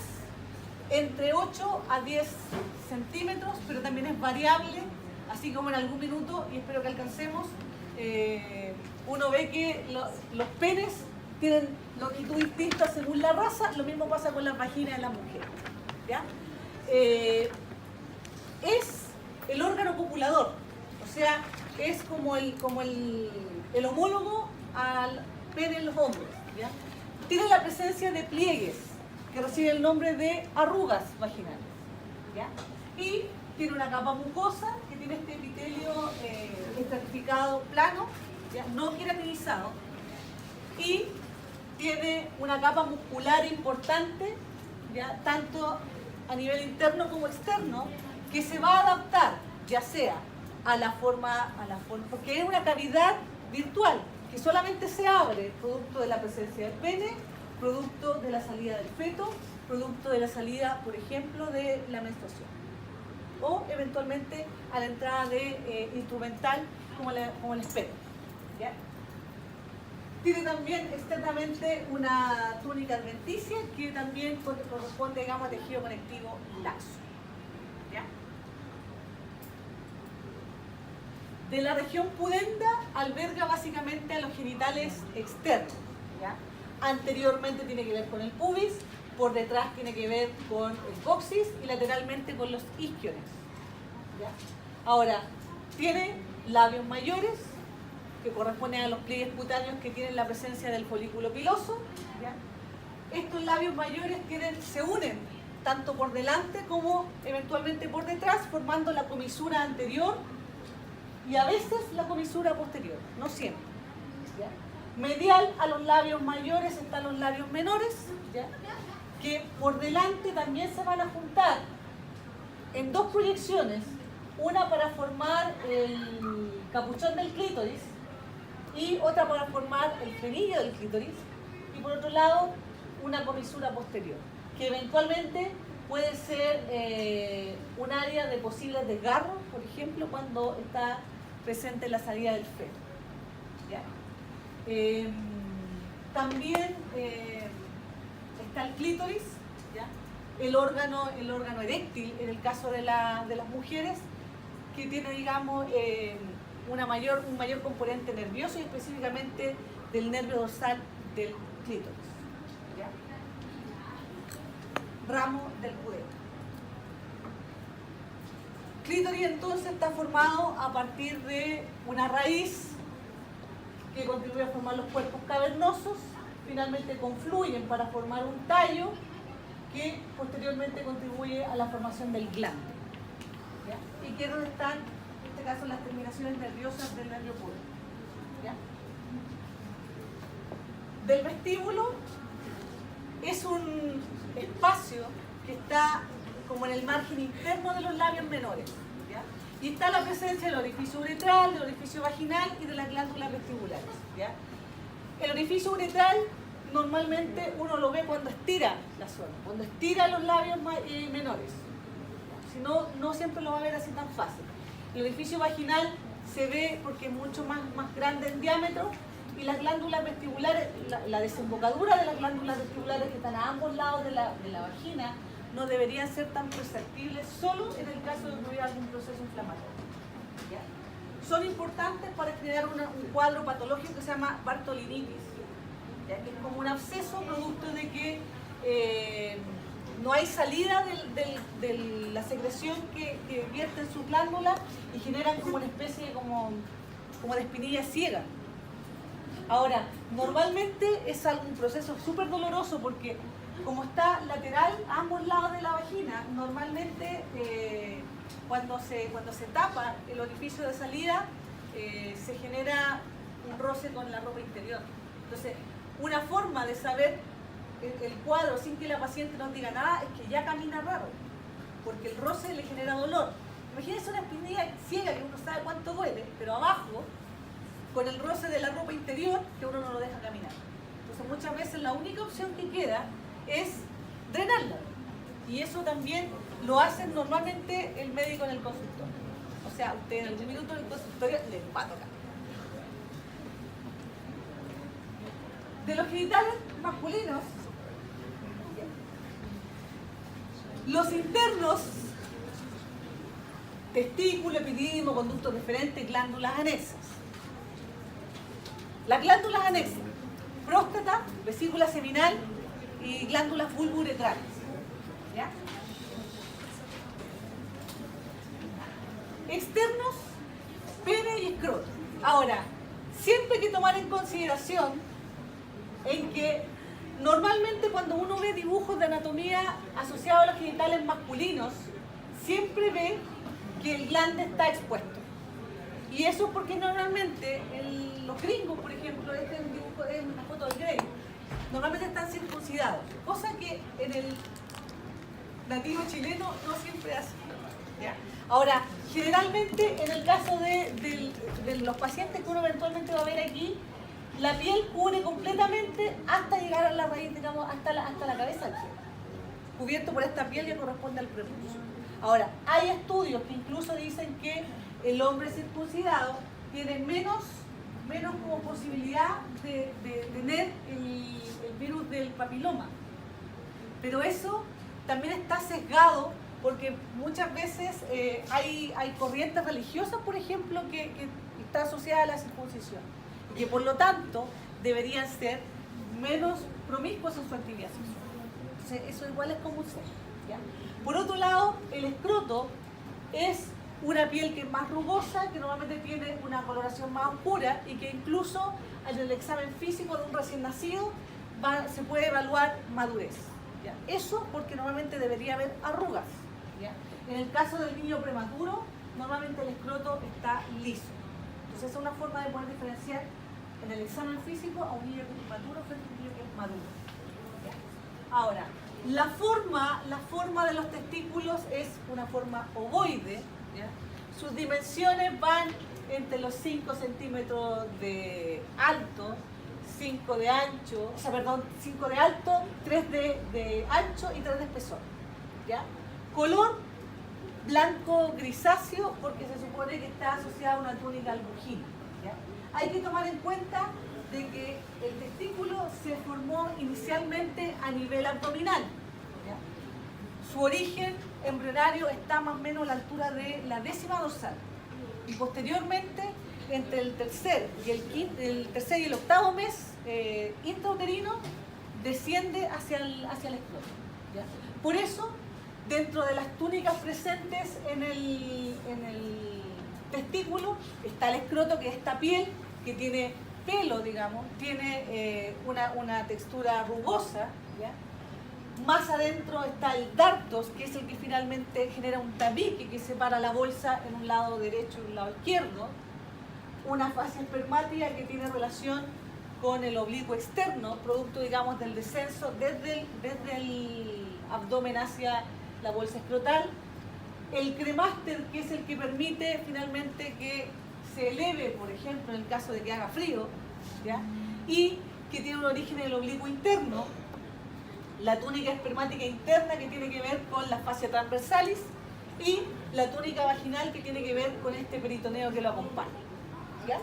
entre 8 a 10 centímetros, pero también es variable, así como en algún minuto, y espero que alcancemos, uno ve que los penes tienen longitud distinta según la raza. Lo mismo pasa con las vaginas de la mujer. ¿Ya? Es el órgano copulador, o sea, es como el homólogo al pene en los hombres. ¿Ya? Tiene la presencia de pliegues, que recibe el nombre de arrugas vaginales. ¿Ya? Y tiene una capa mucosa que tiene este epitelio estratificado plano, ¿ya? No queratinizado, y tiene una capa muscular importante, ¿ya? Tanto a nivel interno como externo, que se va a adaptar ya sea a la forma, porque es una cavidad virtual que solamente se abre producto de la presencia del pene, producto de la salida del feto, producto de la salida, por ejemplo, de la menstruación, o eventualmente a la entrada de instrumental como el esperma. ¿Ya? Tiene también externamente una túnica adventicia que también corresponde, digamos, a tejido conectivo laxo. ¿Ya? De la región pudenda alberga básicamente a los genitales externos. ¿Ya? Anteriormente tiene que ver con el pubis, por detrás tiene que ver con el coxis y lateralmente con los isquiones. ¿Ya? Ahora, tiene labios mayores, que corresponden a los pliegues cutáneos que tienen la presencia del folículo piloso. ¿Ya? Estos labios mayores se unen tanto por delante como eventualmente por detrás, formando la comisura anterior y a veces la comisura posterior, no siempre. ¿Ya? Medial a los labios mayores están los labios menores, ¿ya? Que por delante también se van a juntar en dos proyecciones, una para formar el capuchón del clítoris y otra para formar el frenillo del clítoris, y por otro lado una comisura posterior, que eventualmente puede ser un área de posibles desgarros, por ejemplo, cuando está presente la salida del feto. ¿Ya? También está el clítoris, ¿ya? El órgano eréctil, en el caso de las mujeres, que tiene, digamos, un mayor componente nervioso y específicamente del nervio dorsal del clítoris. ¿Ya? Ramo del pudeur. Clítoris entonces está formado a partir de una raíz que contribuye a formar los cuerpos cavernosos, finalmente confluyen para formar un tallo que posteriormente contribuye a la formación del glande. ¿Ya? Y que es donde están, en este caso, las terminaciones nerviosas del nervio pudeur. ¿Ya? Del vestíbulo es un espacio que está como en el margen interno de los labios menores. ¿Ya? Y está la presencia del orificio uretral, del orificio vaginal y de las glándulas vestibulares. ¿Ya? El orificio uretral normalmente uno lo ve cuando estira la zona, cuando estira los labios menores. Si no, no siempre lo va a ver así tan fácil. El orificio vaginal se ve porque es mucho más grande en diámetro, y las glándulas vestibulares, la desembocadura de las glándulas vestibulares que están a ambos lados de la vagina, no deberían ser tan perceptibles solo en el caso de que hubiera algún proceso inflamatorio. ¿Ya? Son importantes para crear un cuadro patológico que se llama bartolinitis, ¿ya? Que es como un absceso producto de que no hay salida de la secreción que vierte en sus glándulas y generan como una especie como de espinilla ciega. Ahora, normalmente es un proceso súper doloroso porque como está lateral a ambos lados de la vagina, normalmente cuando se tapa el orificio de salida se genera un roce con la ropa interior. Entonces, una forma de saber el cuadro sin que la paciente nos diga nada es que ya camina raro, porque el roce le genera dolor. Imagínense una espinilla ciega que uno sabe cuánto duele, pero abajo, con el roce de la ropa interior, que uno no lo deja caminar. Entonces muchas veces la única opción que queda es drenarla. Y eso también lo hace normalmente el médico en el consultorio. O sea, usted en algún minuto en el consultorio le va a tocar. De los genitales masculinos, los internos, testículo, epididimo, conducto deferente, glándulas anesas. Las glándulas anesas, próstata, vesícula seminal y glándulas vulvouretrales. ¿Ya? Externos, pene y escroto. Ahora, siempre hay que tomar en consideración en que normalmente cuando uno ve dibujos de anatomía asociados a los genitales masculinos, siempre ve que el glande está expuesto. Y eso es porque normalmente los gringos, por ejemplo, este es un dibujo, es una foto del Grey, normalmente están circuncidados, cosa que en el nativo chileno no siempre es así. ¿Ya? Ahora, generalmente en el caso de los pacientes que uno eventualmente va a ver aquí, la piel cubre completamente hasta llegar a la raíz, digamos, hasta la cabeza del pie, cubierto por esta piel que corresponde al prepucio. Ahora, hay estudios que incluso dicen que el hombre circuncidado tiene menos como posibilidad de tener el virus del papiloma. Pero eso también está sesgado porque muchas veces hay corrientes religiosas, por ejemplo, que está asociada a la circuncisión y que por lo tanto deberían ser menos promiscuos en su actividad sexual. Entonces, eso igual es como un ser, ¿ya? Por otro lado, el escroto es una piel que es más rugosa, que normalmente tiene una coloración más oscura y que incluso en el examen físico de un recién nacido se puede evaluar madurez. ¿Ya? Eso porque normalmente debería haber arrugas. ¿Ya? En el caso del niño prematuro, normalmente el escroto está liso. Entonces es una forma de poder diferenciar en el examen físico a un niño prematuro frente a un niño que es maduro. ¿Ya? Ahora, la forma de los testículos es una forma ovoide. ¿Ya? Sus dimensiones van entre los 5 centímetros de alto, 5 de ancho, 5 de alto, 3 de ancho y 3 de espesor. ¿ya? Color blanco grisáceo porque se supone que está asociada a una túnica albugina, ¿ya? Hay que tomar en cuenta de que el testículo se formó inicialmente a nivel abdominal, ¿ya? Su origen embrionario está más o menos a la altura de la décima dorsal y posteriormente entre el tercer y el octavo mes intrauterino desciende hacia el escroto, ¿ya? Por eso, dentro de las túnicas presentes en el testículo está el escroto, que es esta piel que tiene pelo, digamos, tiene una textura rugosa, ¿ya? Más adentro está el dartos, que es el que finalmente genera un tabique que separa la bolsa en un lado derecho y un lado izquierdo. Una fascia espermática que tiene relación con el oblicuo externo, producto, digamos, del descenso desde el abdomen hacia la bolsa escrotal. El cremaster, que es el que permite finalmente que se eleve, por ejemplo, en el caso de que haga frío, ¿ya? Y que tiene un origen en el oblicuo interno. La túnica espermática interna, que tiene que ver con la fascia transversalis, y la túnica vaginal, que tiene que ver con este peritoneo que lo acompaña, ¿ya?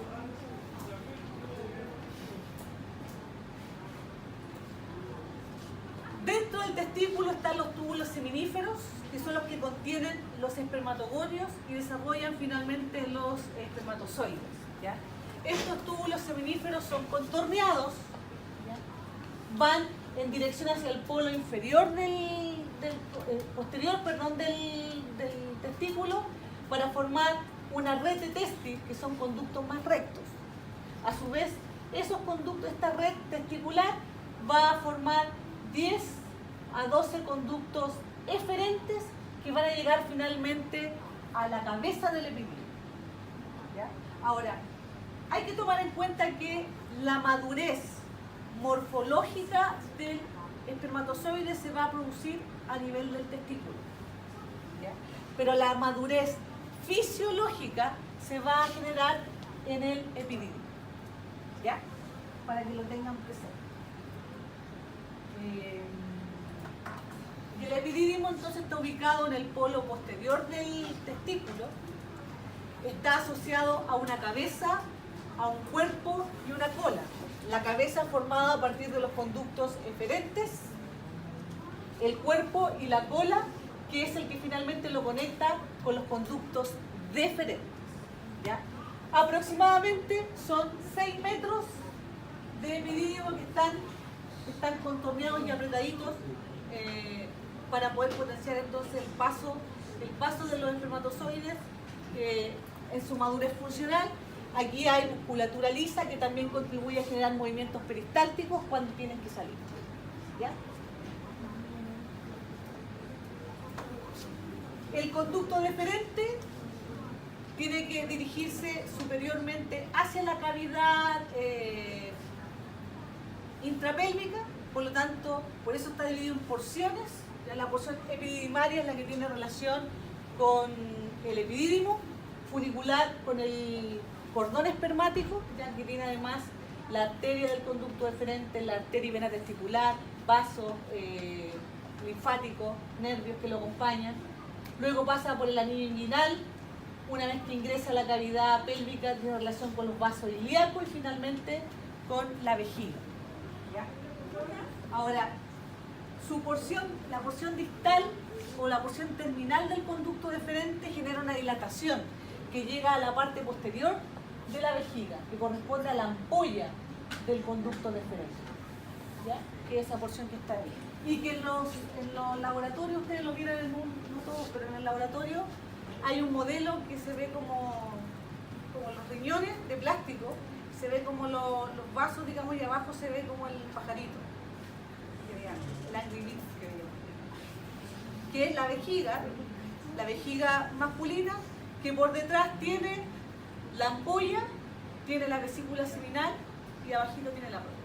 Dentro del testículo están los túbulos seminíferos, que son los que contienen los espermatogonios y desarrollan finalmente los espermatozoides, ¿ya? Estos túbulos seminíferos son contorneados, ¿ya? Van en dirección hacia el polo inferior posterior del testículo para formar una red de testis, que son conductos más rectos. A su vez, esos conductos, esta red testicular va a formar 10 a 12 conductos eferentes que van a llegar finalmente a la cabeza del epidídimo, ¿ya? Ahora, hay que tomar en cuenta que la madurez morfológica del espermatozoide se va a producir a nivel del testículo, ¿ya? Pero la madurez fisiológica se va a generar en el epidídimo, ¿ya? Para que lo tengan presente. El epidídimo entonces está ubicado en el polo posterior del testículo, está asociado a una cabeza, a un cuerpo y una cola. La cabeza formada a partir de los conductos eferentes, el cuerpo y la cola, que es el que finalmente lo conecta con los conductos deferentes, ¿ya? Aproximadamente son 6 metros de epidídimo que están contorneados y apretaditos para poder potenciar entonces el paso de los espermatozoides en su madurez funcional. Aquí hay musculatura lisa que también contribuye a generar movimientos peristálticos cuando tienen que salir, ¿ya? El conducto deferente tiene que dirigirse superiormente hacia la cavidad intrapélvica, por lo tanto, por eso está dividido en porciones. La porción epididimaria es la que tiene relación con el epidídimo, funicular con el cordón espermático, ya que tiene además la arteria del conducto deferente, la arteria y vena testicular, vasos linfáticos, nervios que lo acompañan. Luego pasa por el anillo inguinal, una vez que ingresa a la cavidad pélvica tiene relación con los vasos ilíacos y finalmente con la vejiga, ¿ya? Ahora, la porción distal o la porción terminal del conducto deferente genera una dilatación que llega a la parte posterior de la vejiga, que corresponde a la ampolla del conducto deferente, ¿ya? Que es esa porción que está ahí. Y que en los laboratorios, ustedes lo vieron en no todos, pero en el laboratorio hay un modelo que se ve como los riñones de plástico, se ve como los vasos, digamos, y abajo se ve como el pajarito, el Angry Birds, que es la vejiga masculina, que por detrás tiene la ampolla, tiene la vesícula seminal y abajito tiene la próstata.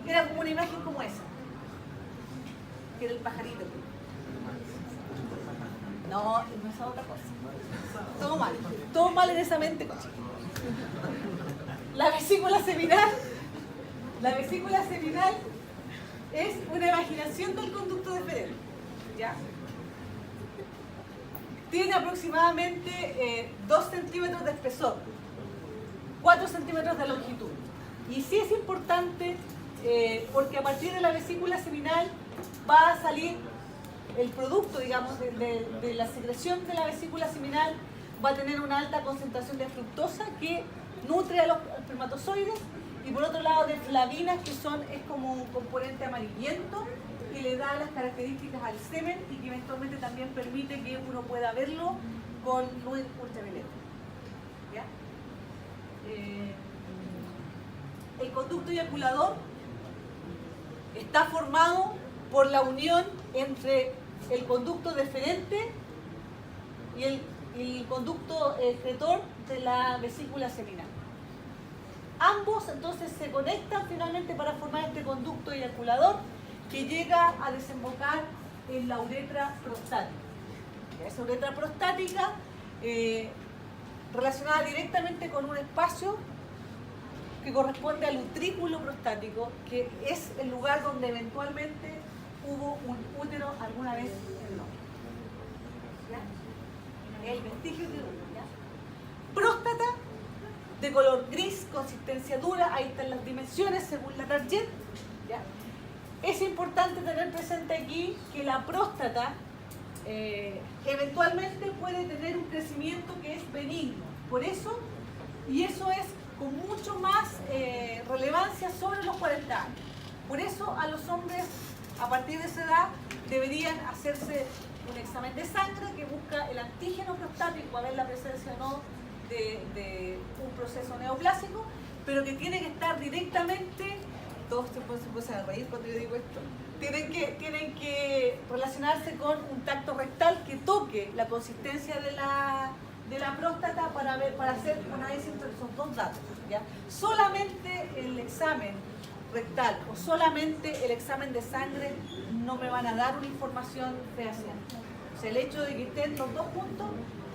Era como una imagen como esa, que era el pajarito. No, no es otra cosa. Todo mal en esa mente cochina. La vesícula seminal es una imaginación del conducto deferente, ¿ya? Tiene aproximadamente 2 centímetros de espesor, 4 centímetros de longitud. Y sí es importante porque a partir de la vesícula seminal va a salir el producto, digamos, de la secreción de la vesícula seminal, va a tener una alta concentración de fructosa que nutre a los espermatozoides, y por otro lado de flavinas, que es como un componente amarillento que le da las características al semen y que eventualmente también permite que uno pueda verlo con luz ultravioleta. ¿Ya? El conducto eyaculador está formado por la unión entre el conducto deferente y el conducto excretor de la vesícula seminal. Ambos entonces se conectan finalmente para formar este conducto eyaculador que llega a desembocar en la uretra prostática. Esa uretra prostática relacionada directamente con un espacio que corresponde al utrículo prostático, que es el lugar donde eventualmente hubo un útero alguna vez en el hombre. ¿Ya? El vestigio de útero. ¿Ya? Próstata de color gris, consistencia dura, ahí están las dimensiones según la target. ¿Ya? Es importante tener presente aquí que la próstata eventualmente puede tener un crecimiento que es benigno. Por eso, y eso es con mucho más relevancia sobre los 40 años. Por eso a los hombres a partir de esa edad deberían hacerse un examen de sangre que busca el antígeno prostático a ver la presencia o no de un proceso neoplásico, pero que tiene que estar directamente, todos se pueden reír cuando yo digo esto, tienen que relacionarse con un tacto rectal que toque la consistencia de la próstata para hacer un análisis entre esos dos datos. ¿Ya? Solamente el examen rectal o solamente el examen de sangre no me van a dar una información fehaciente. O sea, el hecho de que estén los dos juntos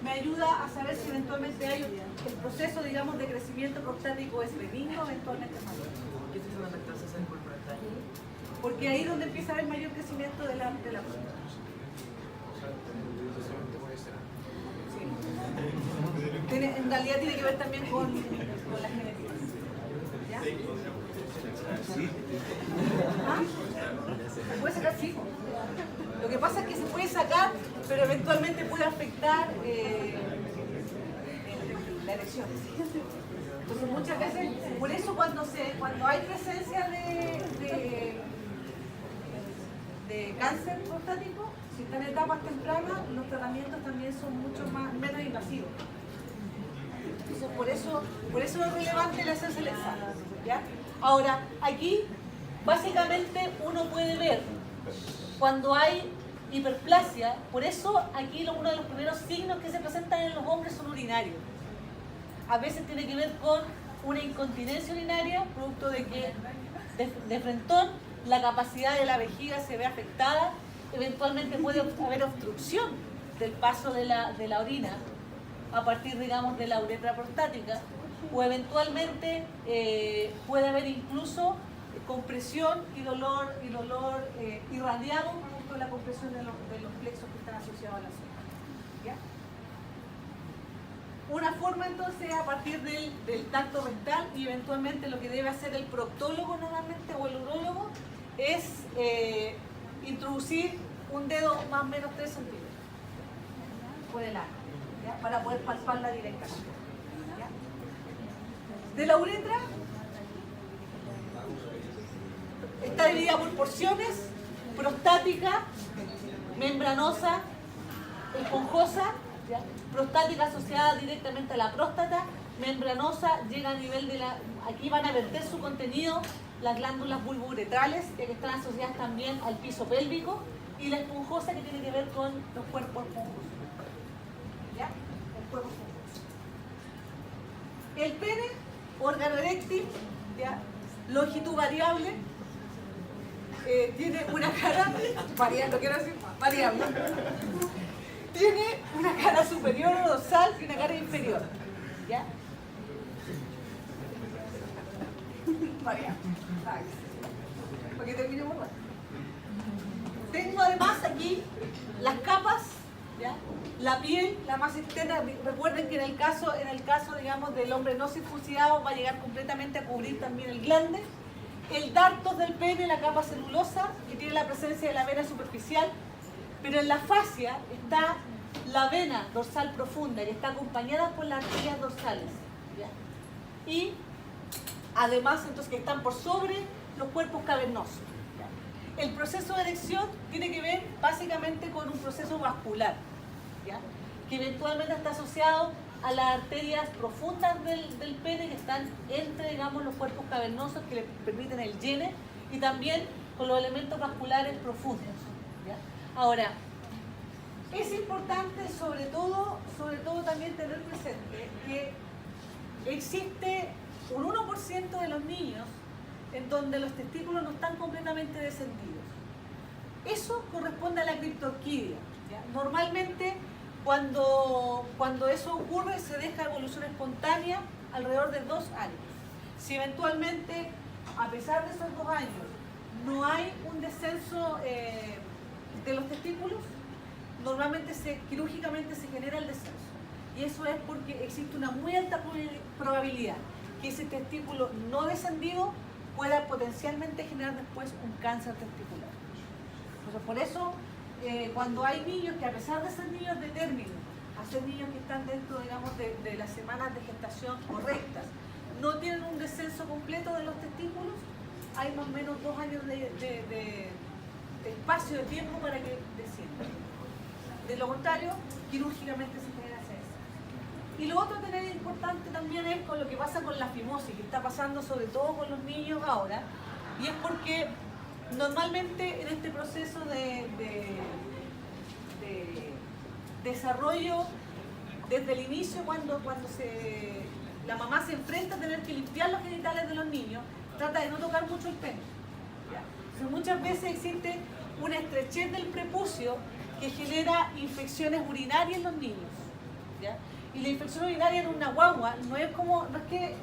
me ayuda a saber si eventualmente hay el proceso, digamos, de crecimiento prostático es benigno, eventualmente es mayor. ¿Qué es eso de lactancia corporal? Porque ahí es donde empieza a haber mayor crecimiento de la próstata. En realidad tiene que ver también con la genética. ¿Ya? ¿Ah? ¿Se puede sacar? Sí. Lo que pasa es que se puede sacar, pero eventualmente puede afectar la erección. Entonces muchas veces, por eso cuando hay presencia de cáncer prostático, si está en etapas tempranas, los tratamientos también son menos invasivos. Entonces por eso es relevante el hacerse el examen. ¿Ya? Ahora, aquí básicamente uno puede ver cuando hay hiperplasia, por eso aquí uno de los primeros signos que se presentan en los hombres son urinarios. A veces tiene que ver con una incontinencia urinaria, producto de que de frentón la capacidad de la vejiga se ve afectada, eventualmente puede haber obstrucción del paso de la orina a partir, digamos, de la uretra prostática, o eventualmente puede haber incluso compresión y dolor irradiado producto de la compresión de los plexos que están asociados a la zona. ¿Ya? Una forma entonces a partir del tacto rectal, y eventualmente lo que debe hacer el proctólogo normalmente o el urólogo es introducir un dedo más o menos 3 centímetros por el ano, ¿ya? Para poder palparla directamente. ¿Ya? De la uretra está dividida por porciones: prostática, membranosa, esponjosa, ¿ya? Prostática asociada directamente a la próstata, membranosa llega a nivel de aquí van a verter su contenido las glándulas bulbouretrales, que están asociadas también al piso pélvico, y la esponjosa, que tiene que ver con los cuerpos esponjosos. ¿Ya? El cuerpo esponjoso. El pene, órgano eréctil, ¿ya? Longitud variable, tiene una cara variable, quiero decir variable. Tiene una cara superior o dorsal y una cara inferior. ¿Ya? Variable. Porque terminemos rápido. Tengo además aquí las capas, ¿ya? La piel, la más externa. Recuerden que en el caso, digamos, del hombre no circuncidado va a llegar completamente a cubrir también el glande. El dartos del pene, la capa celulosa, que tiene la presencia de la vena superficial. Pero en la fascia está la vena dorsal profunda, que está acompañada por las arterias dorsales, ¿ya? Y además, entonces, que están por sobre los cuerpos cavernosos. El proceso de erección tiene que ver básicamente con un proceso vascular, ¿ya? Que eventualmente está asociado a las arterias profundas del pene que están entre, digamos, los cuerpos cavernosos que le permiten el llene, y también con los elementos vasculares profundos, ¿ya? Ahora, es importante sobre todo también tener presente que existe un 1% de los niños en donde los testículos no están completamente descendidos. Eso corresponde a la criptorquidia, ¿ya? Normalmente cuando eso ocurre se deja evolución espontánea alrededor de 2 años. Si eventualmente, a pesar de esos 2 años, no hay un descenso de los testículos, normalmente quirúrgicamente se genera el descenso. Y eso es porque existe una muy alta probabilidad que ese testículo no descendido pueda potencialmente generar después un cáncer testicular. Entonces, por eso, cuando hay niños que, a pesar de ser niños de término, a ser niños que están dentro, digamos, de las semanas de gestación correctas, no tienen un descenso completo de los testículos, hay más o menos 2 años de espacio de tiempo para que desciendan. De lo contrario, quirúrgicamente se genera eso. Y lo otro a tener importante también es con lo que pasa con la fimosis, que está pasando sobre todo con los niños ahora, y es porque normalmente en este proceso de desarrollo, desde el inicio, cuando la mamá se enfrenta a tener que limpiar los genitales de los niños, trata de no tocar mucho el pene, ¿ya? Entonces, muchas veces existe una estrechez del prepucio que genera infecciones urinarias en los niños, ¿ya? Y la infección urinaria en una guagua no es que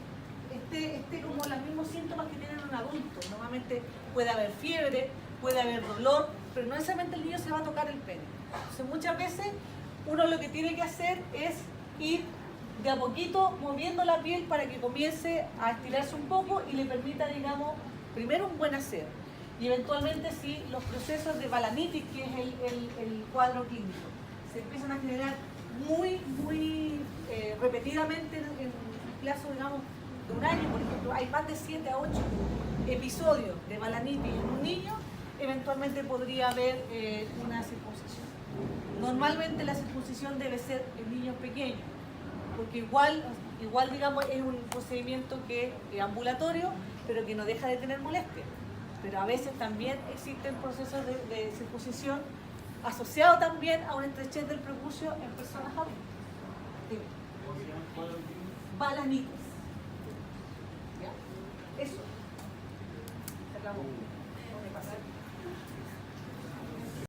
esté como los mismos síntomas que tienen un adulto. Normalmente puede haber fiebre, puede haber dolor, pero no necesariamente el niño se va a tocar el pene. Entonces, muchas veces uno lo que tiene que hacer es ir de a poquito moviendo la piel para que comience a estirarse un poco y le permita, digamos, primero un buen aseo. Y eventualmente, si los procesos de balanitis, que es el cuadro clínico, se empiezan a generar muy repetidamente en un plazo, digamos, de 1 año, por ejemplo, hay más de 7 a 8 episodios de balanitis en un niño, eventualmente podría haber una circuncisión. Normalmente la circuncisión debe ser en niños pequeños, porque igual digamos, es un procedimiento que es ambulatorio, pero que no deja de tener molestia. Pero a veces también existen procesos de circuncisión asociados también a una estrechez del prepucio en personas adultas. Balanitis. ¿Ya? Eso. Se acabó.